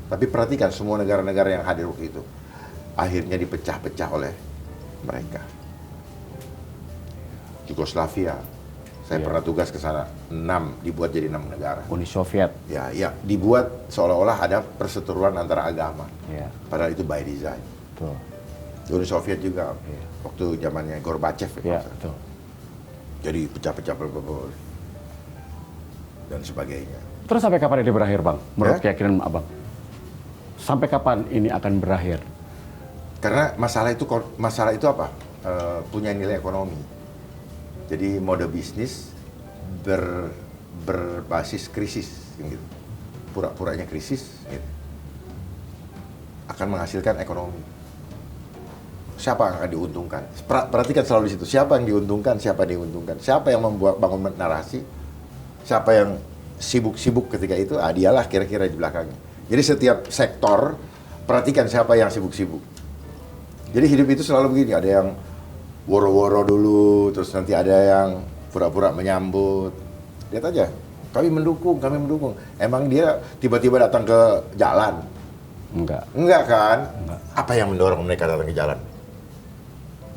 Tapi perhatikan semua negara-negara yang hadir waktu itu akhirnya dipecah-pecah oleh mereka. Yugoslavia, saya Iya. pernah tugas ke sana, 6 dibuat jadi 6 negara. Uni Soviet. Ya, dibuat seolah-olah ada perseteruan antara agama. Ya, Padahal itu by design. betul. Uni Soviet juga Iya. waktu zamannya Gorbachev Ya, ya, betul. jadi pecah-pecah dan sebagainya. Terus sampai kapan ini berakhir, Bang? Menurut Ya? keyakinan Abang? Sampai kapan ini akan berakhir? Karena masalah itu apa? Punya nilai ekonomi. Jadi mode bisnis berbasis krisis, gitu. Pura-puranya krisis, gitu. Akan menghasilkan ekonomi. Siapa yang akan diuntungkan? Perhatikan selalu di situ. Siapa yang diuntungkan? Siapa yang diuntungkan? Siapa yang bangun narasi? Siapa yang sibuk-sibuk ketika itu? Dialah kira-kira di belakangnya. Jadi setiap sektor perhatikan siapa yang sibuk-sibuk. Jadi hidup itu selalu begini, ada yang woro-woro dulu, terus nanti ada yang pura-pura menyambut. Lihat aja, kami mendukung. Emang dia tiba-tiba datang ke jalan? Enggak kan? Enggak. Apa yang mendorong mereka datang ke jalan?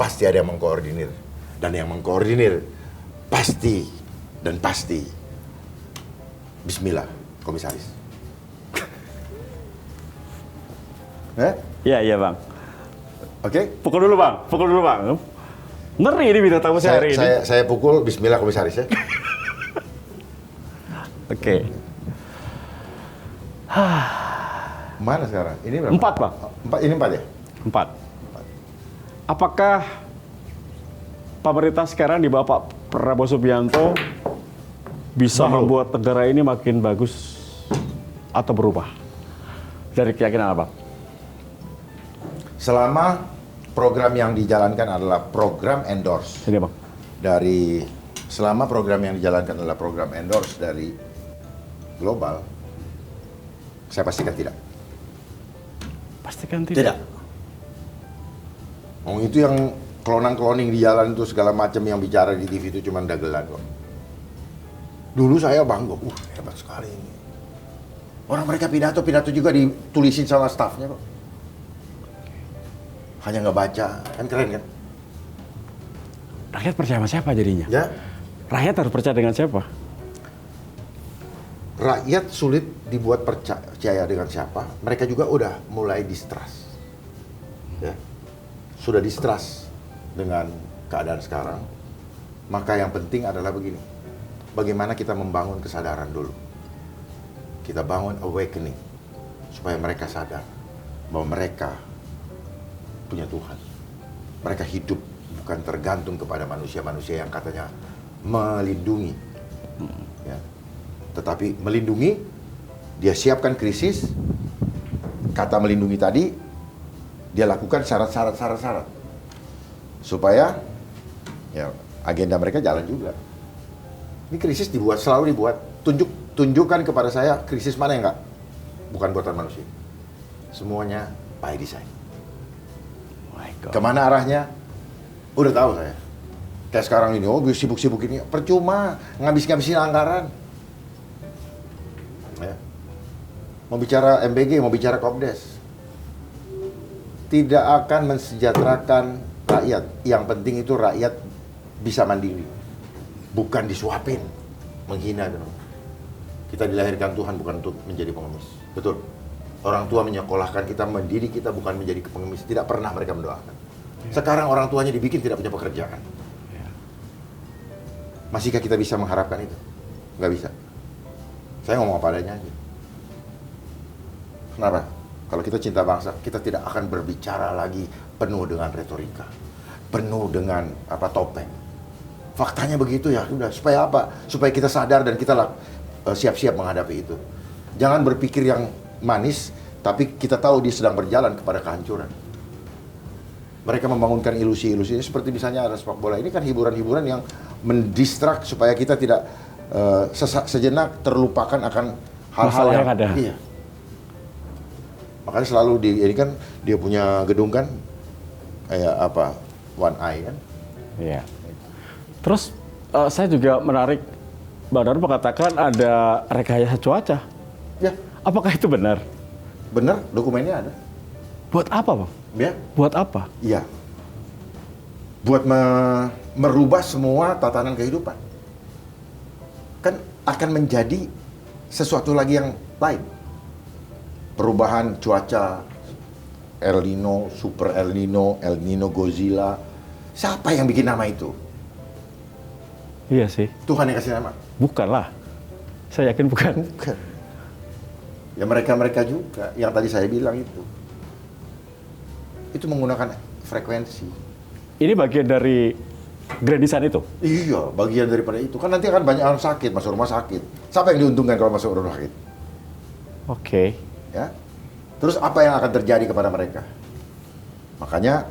Pasti ada yang mengkoordinir. Dan yang mengkoordinir pasti Bismillah, komisaris. Iya Bang. Oke? Pukul dulu Bang. Ngeri ini bintang tamu saya hari ini. Saya pukul Bismillah komisaris ya. Oke. Mana sekarang? Ini berapa? 4 Bang. Ini 4 ya? 4. Apakah pemerintah sekarang di bawah Pak Prabowo Subianto bisa membuat negara ini makin bagus atau berubah? Dari keyakinan Abang? Selama program yang dijalankan adalah program endorse Ini Bang. selama program yang dijalankan adalah program endorse dari global, saya pastikan tidak. Pastikan tidak. Oh, itu yang cloning di jalan itu segala macam yang bicara di TV itu cuma dagelan kok. Dulu saya bangga, hebat sekali ini. Orang mereka pidato juga ditulisin sama stafnya kok. Hanya nggak baca, kan keren kan? Rakyat percaya sama siapa jadinya? Ya, Rakyat harus percaya dengan siapa? rakyat sulit dibuat percaya dengan siapa. Mereka juga udah mulai distrust. Ya, sudah distrust dengan keadaan sekarang. Maka yang penting adalah begini. Bagaimana kita membangun kesadaran dulu. Kita bangun awakening. Supaya mereka sadar bahwa mereka punya Tuhan. Mereka hidup bukan tergantung kepada manusia-manusia yang katanya melindungi. Ya. Tetapi melindungi, dia siapkan krisis. Kata melindungi tadi, dia lakukan syarat-syarat. Supaya ya agenda mereka jalan juga. Ini krisis selalu dibuat. Tunjukkan kepada saya krisis mana yang enggak? Bukan buatan manusia. Semuanya by design. Kemana arahnya? Udah tahu saya. Kayak sekarang ini, sibuk-sibuk ini. Percuma, ngabisin anggaran. Ya. Mau bicara MBG, mau bicara Kopdes. Tidak akan mensejahterakan rakyat. Yang penting itu rakyat bisa mandiri. Bukan disuapin, menghina. Kita dilahirkan Tuhan bukan untuk menjadi pengemis. Betul. Orang tua menyekolahkan kita, mendidik kita bukan menjadi pengemis. Tidak pernah mereka mendoakan. Sekarang orang tuanya dibikin tidak punya pekerjaan. Masihkah kita bisa mengharapkan itu? Nggak bisa. Saya ngomong apa adanya aja. Kenapa? Kalau kita cinta bangsa, kita tidak akan berbicara lagi penuh dengan retorika. Penuh dengan topeng. Faktanya begitu ya, sudah. Supaya apa? Supaya kita sadar dan kita siap-siap menghadapi itu. Jangan berpikir yang manis, tapi kita tahu dia sedang berjalan kepada kehancuran. Mereka membangunkan ilusi-ilusi seperti misalnya ada sepak bola. Ini kan hiburan-hiburan yang mendistrak supaya kita tidak sejenak terlupakan akan hal-hal yang ada. Iya. Makanya selalu ini kan dia punya gedung kan kayak One Eye kan. Iya. Terus saya juga menarik, Bang Darul mengatakan ada rekayasa cuaca. Ya. Apakah itu benar? Benar, dokumennya ada. Buat apa, Bang? Ya. Buat apa? Iya. Buat merubah semua tatanan kehidupan. Kan akan menjadi sesuatu lagi yang lain. Perubahan cuaca, El Nino, Super El Nino Godzilla. Siapa yang bikin nama itu? Iya sih. Tuhan yang kasih nama? Bukanlah. Saya yakin bukan. Bukan. Ya mereka juga, yang tadi saya bilang itu. Itu menggunakan frekuensi. Ini bagian dari grand design itu? Iya, bagian daripada itu. Kan nanti akan banyak orang sakit, masuk rumah sakit. Siapa yang diuntungkan kalau masuk rumah sakit? Oke. Ya. Terus apa yang akan terjadi kepada mereka? Makanya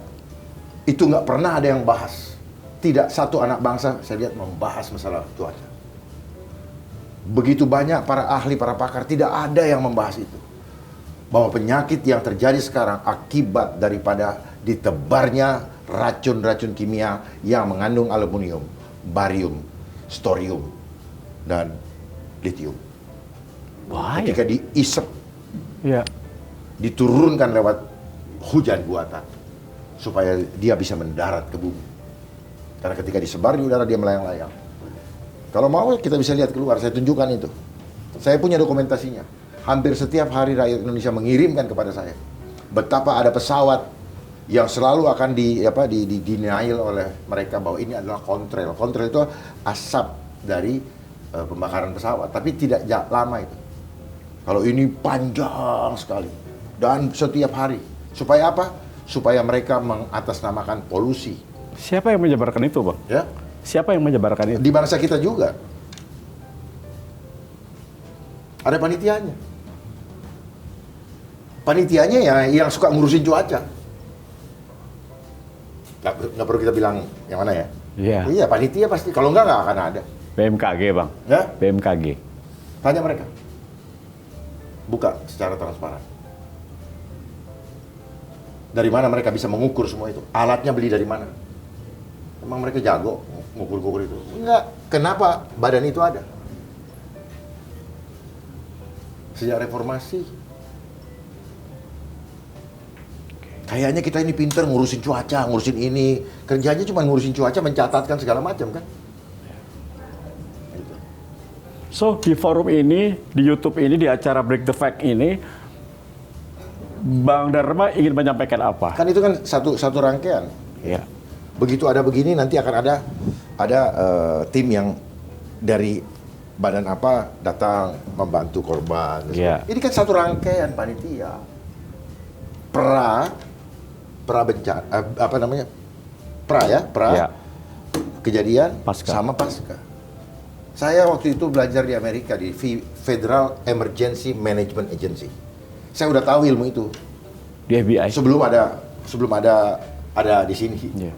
itu nggak pernah ada yang bahas. Tidak satu anak bangsa saya lihat membahas masalah cuaca. Begitu banyak para ahli, para pakar, tidak ada yang membahas itu. Bahwa penyakit yang terjadi sekarang akibat daripada ditebarnya racun-racun kimia yang mengandung aluminium, barium, storium, dan litium. Bahaya. Ketika diisep, Ya. diturunkan lewat hujan buatan, supaya dia bisa mendarat ke bumi. Karena ketika disebar di udara, dia melayang-layang. Kalau mau, kita bisa lihat keluar, saya tunjukkan itu. Saya punya dokumentasinya. Hampir setiap hari rakyat Indonesia mengirimkan kepada saya betapa ada pesawat yang selalu akan denial oleh mereka bahwa ini adalah kontrail. Kontrail itu asap dari pembakaran pesawat, tapi tidak lama itu. Kalau ini panjang sekali dan setiap hari. Supaya apa? Supaya mereka mengatasnamakan polusi. Siapa yang menyebarkan itu, Bang? Ya, Siapa yang menyebarkan itu? di bangsa kita juga ada panitianya. Panitianya ya yang suka ngurusin cuaca. Nggak perlu kita bilang yang mana ya. Iya. Iya, panitia pasti. Kalau nggak akan ada. BMKG, Bang. Ya, BMKG. tanya mereka. Buka secara transparan. Dari mana mereka bisa mengukur semua itu? Alatnya beli dari mana? Emang mereka jago ngukur-ngukur itu? Enggak. Kenapa badan itu ada? Sejak reformasi. Kayaknya kita ini pinter ngurusin cuaca, ngurusin ini. Kerjanya cuma ngurusin cuaca, mencatatkan segala macam kan? Gitu. So, di forum ini, di YouTube ini, di acara Break the Fact ini, Bang Dharma ingin menyampaikan apa? Kan itu kan satu rangkaian. Ya. Begitu ada begini, nanti akan ada tim yang dari badan apa datang membantu korban. Iya. Ini kan satu rangkaian panitia. Pra bencana, apa namanya? Iya. Kejadian Pasca. sama pasca. Saya waktu itu belajar di Amerika di Federal Emergency Management Agency. Saya udah tahu ilmu itu Di FBI. sebelum ada di sini. Iya.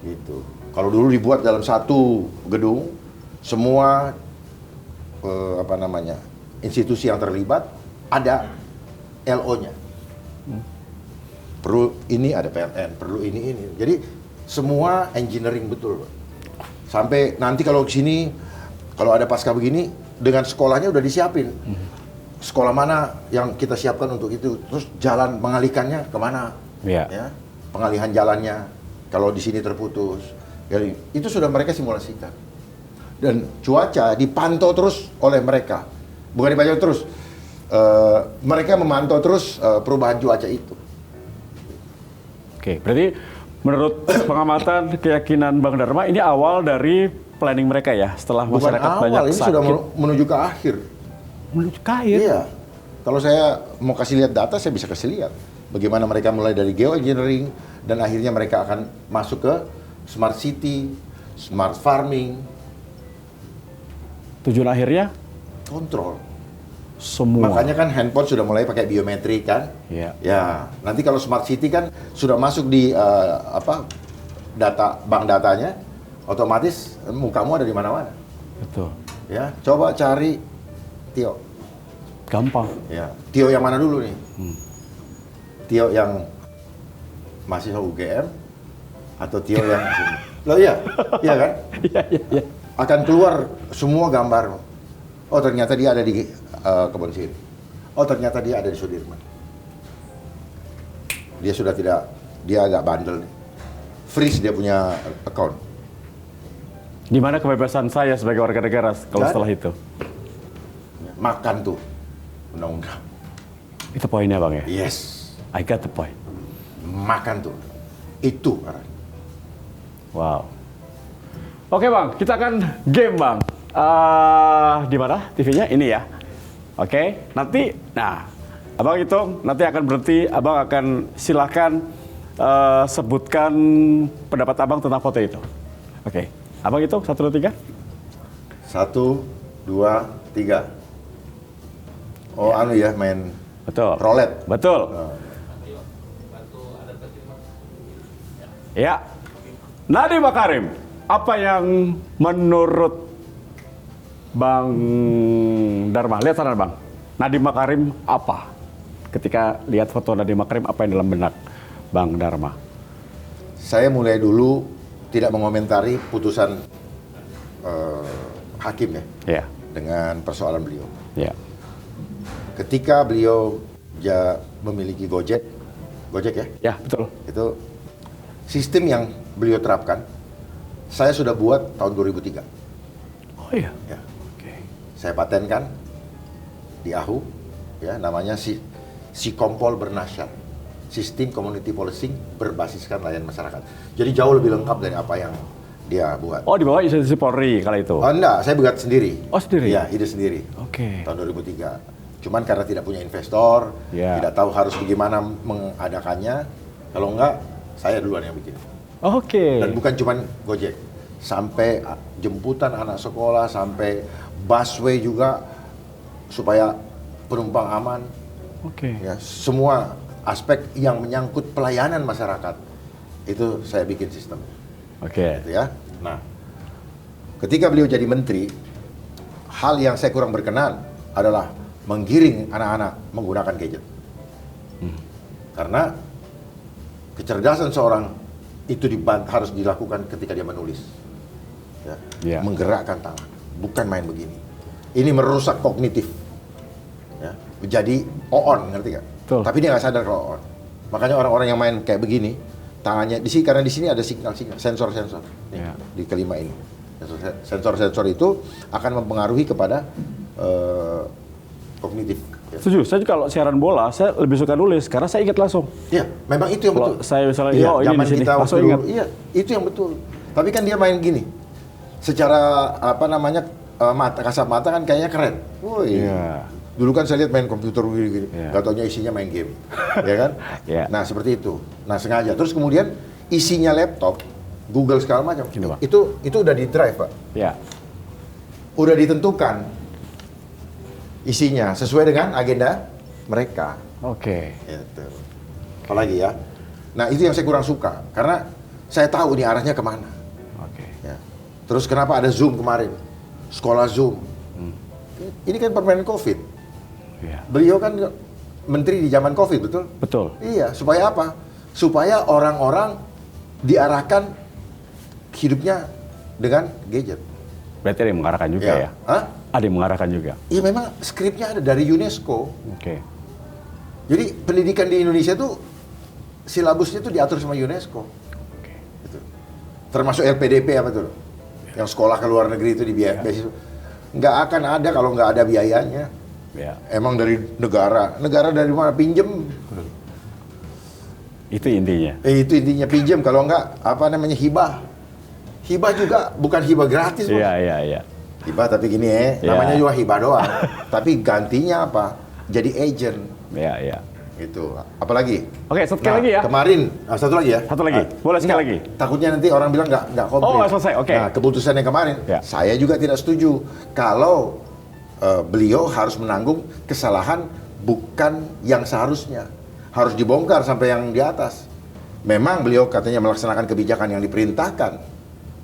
Gitu. Kalau dulu dibuat dalam satu gedung, semua institusi yang terlibat ada LO-nya. Perlu ini ada PLN, perlu ini. Jadi semua engineering betul. Sampai nanti kalau ke sini, kalau ada pasca begini, dengan sekolahnya udah disiapin. Sekolah mana yang kita siapkan untuk itu, terus jalan mengalihkannya kemana? Iya. Ya, pengalihan jalannya kalau di sini terputus. Jadi itu sudah mereka simulasikan. Dan cuaca dipantau terus oleh mereka. Bukan dipantau terus, mereka memantau terus perubahan cuaca itu. Oke, berarti menurut pengamatan keyakinan Bang Dharma, ini awal dari planning mereka ya, setelah Bukan masyarakat awal, banyak ini sakit. sudah menuju ke akhir. Menuju ke akhir. Iya. Kalau saya mau kasih lihat data, saya bisa kasih lihat. Bagaimana mereka mulai dari geoengineering, dan akhirnya mereka akan masuk ke smart city, smart farming, Tujuan akhirnya kontrol. semua. Makanya kan handphone sudah mulai pakai biometrik kan? Iya. Ya, nanti kalau smart city kan sudah masuk di bank datanya, otomatis mukamu ada di mana-mana. Betul. Ya, coba cari Tio. Gampang. Ya, Tio yang mana dulu nih? Tio yang mahasiswa UGM atau Tio yang loh iya kan? Iya. Akan keluar semua gambar. Oh ternyata dia ada di Kebon Siri. Oh ternyata dia ada di Sudirman. Dia sudah tidak, dia agak bandel nih. Freeze dia punya account. Di mana kebebasan saya sebagai warga negara kalau Nggak setelah itu? Makan tuh undang-undang. Itu poinnya Bang ya? Yes, I got the point. makan tuh. Itu arahnya. Wow. Oke Bang, kita akan game Bang. Di mana TV-nya? Ini ya. Oke, nanti, Abang hitung, nanti akan berhenti, Abang akan silakan sebutkan pendapat Abang tentang foto itu. Oke, Abang hitung, 1, 2, 3. 1, 2, 3. Oh anu ya, main Betul. roulette. Betul. Oh. Ya. Nadiem Makarim, apa yang menurut Bang Dharma? Lihat sana Bang. Nadiem Makarim apa? Ketika lihat foto Nadiem Makarim, apa yang dalam benak Bang Dharma? Saya mulai dulu tidak mengomentari putusan hakim ya, Ya, dengan persoalan beliau. ya, Ketika beliau memiliki Gojek ya, ya betul. itu sistem yang beliau terapkan, saya sudah buat tahun 2003. Oh iya. Ya. Oke. Saya patenkan di AHU, ya, namanya si Kompol Bernasyat, sistem community policing berbasiskan layanan masyarakat. Jadi jauh lebih lengkap dari apa yang dia buat. Oh, di bawah institusi Polri kala itu. Oh, enggak, saya buat sendiri. Oh, sendiri? Iya, ide sendiri. Oke. Tahun 2003. Cuman karena tidak punya investor, Ya. tidak tahu harus bagaimana mengadakannya. Kalau enggak, saya duluan yang bikin. Oke. Dan bukan cuman Gojek, sampai jemputan anak sekolah, sampai busway juga supaya penumpang aman. Oke. Ya, semua aspek yang menyangkut pelayanan masyarakat itu saya bikin sistem. Oke. Gitu ya. Nah, ketika beliau jadi menteri, hal yang saya kurang berkenan adalah menggiring anak-anak menggunakan gadget. Karena kecerdasan seorang itu harus dilakukan ketika dia menulis. Ya. Ya. Menggerakkan tangan, bukan main begini. Ini merusak kognitif. Ya. Menjadi on, ngerti nggak? Betul. Tapi dia nggak sadar kalau on. Makanya orang-orang yang main kayak begini, tangannya di sini, karena di sini ada sinyal-sinyal, sensor-sensor. Nih, Ya. di kelima ini. Sensor-sensor itu akan mempengaruhi kepada kognitif. Ya. Setuju. Saya juga kalau siaran bola, saya lebih suka nulis karena saya ingat langsung. Iya, memang itu yang Kalau betul. saya misalnya, Iya, oh ini zaman di sini, kita langsung waktu ingat. dulu, iya, itu yang betul. Tapi kan dia main gini, secara apa namanya kasat mata kan kayaknya keren. Woi, Iya. dulu kan saya lihat main komputer gini-gini, Iya. gak taunya isinya main game, ya kan? Iya. Nah seperti itu. Nah sengaja. Terus kemudian isinya laptop, Google segala macam, Gini, Pak. itu udah di drive, Pak. Ya. Udah ditentukan isinya sesuai dengan agenda mereka. Oke. Gitu. Apalagi ya. Nah itu yang saya kurang suka karena saya tahu ini arahnya kemana. Oke. Ya. Terus kenapa ada Zoom kemarin? Sekolah Zoom. Ini kan permainan COVID. Ya. Beliau kan menteri di zaman COVID, betul? Betul. Iya. Supaya apa? Supaya orang-orang diarahkan hidupnya dengan gadget. Berarti ada yang mengarahkan juga ya? Hah? Ada yang mengarahkan juga. Iya memang skripnya ada dari UNESCO. Oke. Jadi pendidikan di Indonesia tuh silabusnya tuh diatur sama UNESCO. Oke. Gitu. Termasuk LPDP apa tuh? Yang sekolah ke luar negeri itu beasiswa. Nggak akan ada kalau nggak ada biayanya. Ya. Emang dari negara. Negara dari mana? Pinjem. Itu intinya. Itu intinya pinjem. Kalau nggak, apa namanya, hibah. Hibah juga bukan hibah gratis. Bos. Iya, iya, iya. Hibah tapi gini Iya. namanya juga hibah doang. Tapi gantinya apa? Jadi agent. Iya, iya. Gitu. Apalagi? Oke, satu lagi ya. Kemarin, satu lagi ya. Satu lagi. Boleh sekali lagi. Takutnya nanti orang bilang nggak komplit. Oh, nggak selesai. Oke. Nah, keputusan yang kemarin, Ya. saya juga tidak setuju kalau beliau harus menanggung kesalahan bukan yang seharusnya. Harus dibongkar sampai yang di atas. Memang beliau katanya melaksanakan kebijakan yang diperintahkan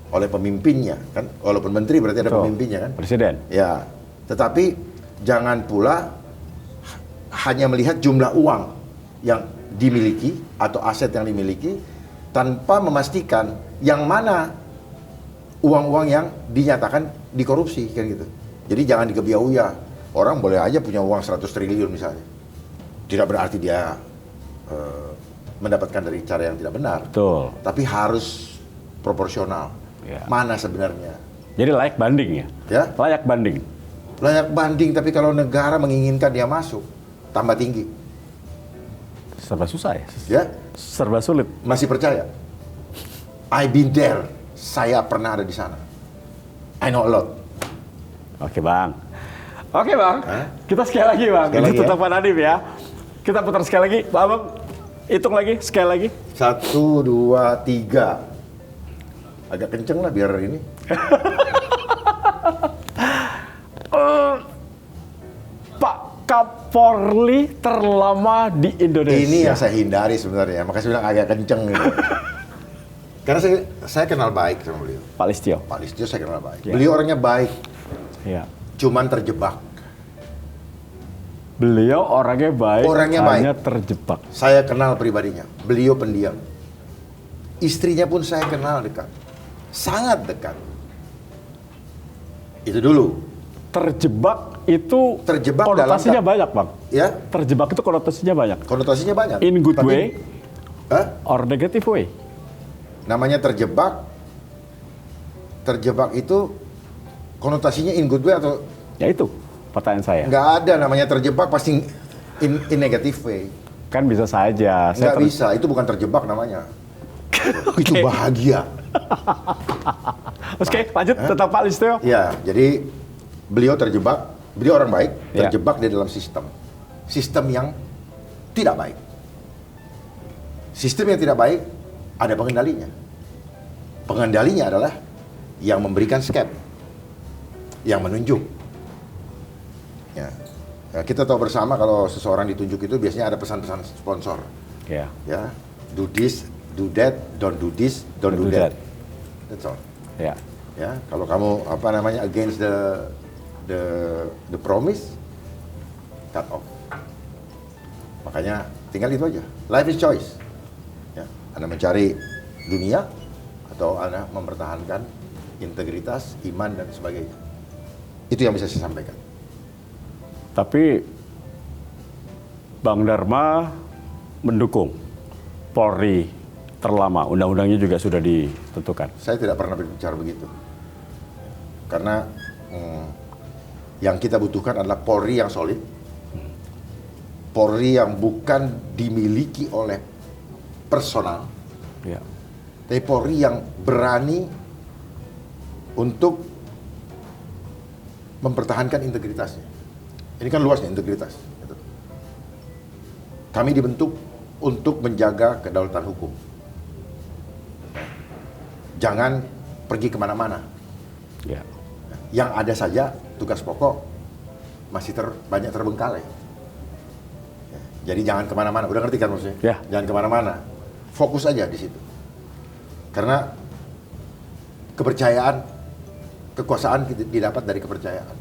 oleh pemimpinnya, kan? Walaupun menteri berarti ada Betul. pemimpinnya, kan? Presiden. Ya, tetapi jangan pula hanya melihat jumlah uang yang dimiliki atau aset yang dimiliki tanpa memastikan yang mana uang-uang yang dinyatakan dikorupsi, kan gitu. Jadi jangan dikebiauya. Orang boleh aja punya uang 100 triliun misalnya. Tidak berarti dia mendapatkan dari cara yang tidak benar. Betul. Tapi harus proporsional. Ya. Mana sebenarnya? Jadi layak banding ya? Ya. Layak banding. Layak banding, tapi kalau negara menginginkan dia masuk, tambah tinggi. Serba susah ya? Ya, Serba sulit. masih percaya? I been there. Saya pernah ada di sana. I know a lot. Oke, Bang. Oke, Bang. Hah? Kita sekali lagi, Bang. Sekali Ini lagi, tetap Pak Nadiem ya. Kita putar sekali lagi. Pak Abang, hitung lagi, sekali lagi. 1, 2, 3. Agak kenceng lah biar ini. Pak Kapolri terlama di Indonesia. Ini yang saya hindari sebenarnya. Makanya saya bilang agak kenceng gitu. Karena saya kenal baik sama beliau. Pak Listio. Pak Listio saya kenal baik. Ya. Beliau orangnya baik, Iya. cuman terjebak. Beliau orangnya baik, Orangnya hanya baik. terjebak. Saya kenal pribadinya. Beliau pendiam. Istrinya pun saya kenal dekat. Sangat dekat. Itu dulu. Terjebak itu Terjebak konotasinya dalam- banyak, Bang. Ya, Terjebak itu konotasinya banyak. konotasinya banyak. In good Tapi- way Hah? or negative way. Namanya terjebak. Terjebak itu konotasinya in good way atau Ya itu pertanyaan saya. nggak ada namanya terjebak pasti in negative way. Kan bisa saja. Nggak bisa, itu bukan terjebak namanya. Itu bahagia. Oke, lanjut tentang Pak Listio. Ya, jadi beliau terjebak, beliau orang baik, Ya. terjebak di dalam sistem. Sistem yang tidak baik. Sistem yang tidak baik, ada pengendalinya. Pengendalinya adalah yang memberikan skep, yang menunjuk. Ya. Ya, kita tahu bersama kalau seseorang ditunjuk itu biasanya ada pesan-pesan sponsor. Ya. Ya, do this, do that, don't do this, don't do that. That's all. Ya. Ya, kalau kamu apa namanya against the promise, cut off. Makanya tinggal itu aja. Life is choice. Ya, Anda mencari dunia atau Anda mempertahankan integritas, iman dan sebagainya. Itu yang bisa saya sampaikan. Tapi Bang Dharma mendukung Polri terlama, undang-undangnya juga sudah ditentukan. Saya tidak pernah berbicara begitu. Karena yang kita butuhkan adalah Polri yang solid. Polri yang bukan dimiliki oleh personal, Ya. tapi Polri yang berani untuk mempertahankan integritasnya. Ini kan luasnya integritas. Gitu. Kami dibentuk untuk menjaga kedaulatan hukum. Jangan pergi kemana-mana. Ya. Yang ada saja tugas pokok masih banyak terbengkalai. Jadi jangan kemana-mana. Udah ngerti kan maksudnya? Ya. Jangan kemana-mana. Fokus aja di situ. Karena kepercayaan, kekuasaan didapat dari kepercayaan.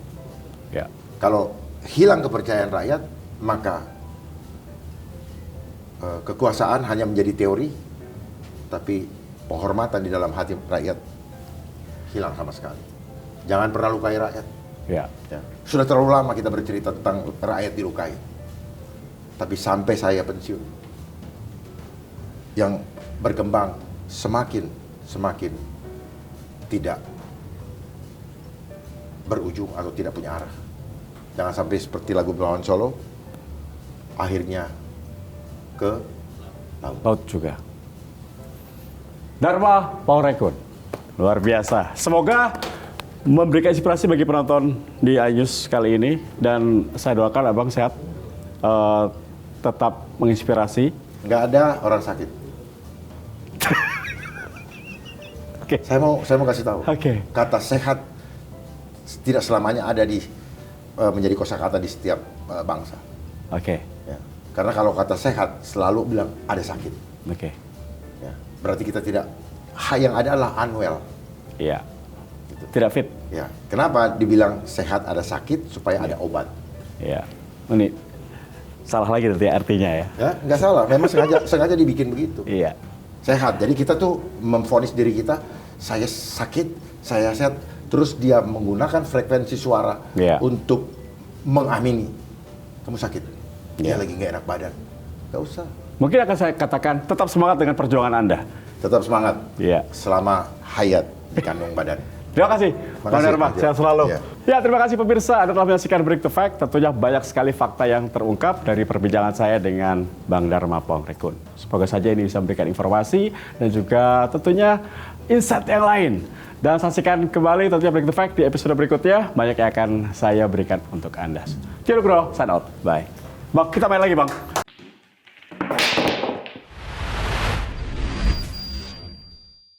Ya. Kalau hilang kepercayaan rakyat, maka kekuasaan hanya menjadi teori, tapi penghormatan di dalam hati rakyat hilang sama sekali. Jangan pernah lukai rakyat. Ya. Ya. Sudah terlalu lama kita bercerita tentang rakyat dilukai. Tapi sampai saya pensiun, yang berkembang semakin tidak berujung atau tidak punya arah. Jangan sampai seperti lagu Bengawan Solo, akhirnya ke laut. Laut juga. Dharma Pongrekun, luar biasa. Semoga memberikan inspirasi bagi penonton di iNews kali ini, dan saya doakan Abang sehat, tetap menginspirasi. Nggak ada orang sakit. Oke. Saya mau kasih tahu. Oke. Kata sehat tidak selamanya ada di menjadi kosakata di setiap bangsa. Oke. Ya. Karena kalau kata sehat selalu bilang ada sakit. Oke. Ya. Berarti kita tidak. Yang ada adalah unwell. Iya. Gitu. Tidak fit. Ya. Kenapa dibilang sehat ada sakit supaya ada obat? Iya. Ini salah lagi nanti artinya ya. Ya, nggak salah. Memang sengaja dibikin begitu. Iya. Sehat. Jadi kita tuh memvonis diri kita, saya sakit, saya sehat. Terus dia menggunakan frekuensi suara Iya. untuk mengamini. Kamu sakit. Dia Iya. lagi nggak enak badan. Nggak usah. Mungkin akan saya katakan tetap semangat dengan perjuangan Anda. Tetap semangat. Iya. Selama hayat di kandung badan. Terima kasih, Bang Makasih, Dharma. Mas. Sehat selalu. Iya. Ya, terima kasih pemirsa. Anda telah menyaksikan Break the Fact. Tentunya banyak sekali fakta yang terungkap dari perbincangan saya dengan Bang Dharma Pongrekun. Semoga saja ini bisa memberikan informasi dan juga tentunya insight yang lain. Dan saksikan kembali tentunya Break the Fact di episode berikutnya. Banyak yang akan saya berikan untuk Anda. Ciao, bro. Sign out. Bye. Bang, kita main lagi, Bang.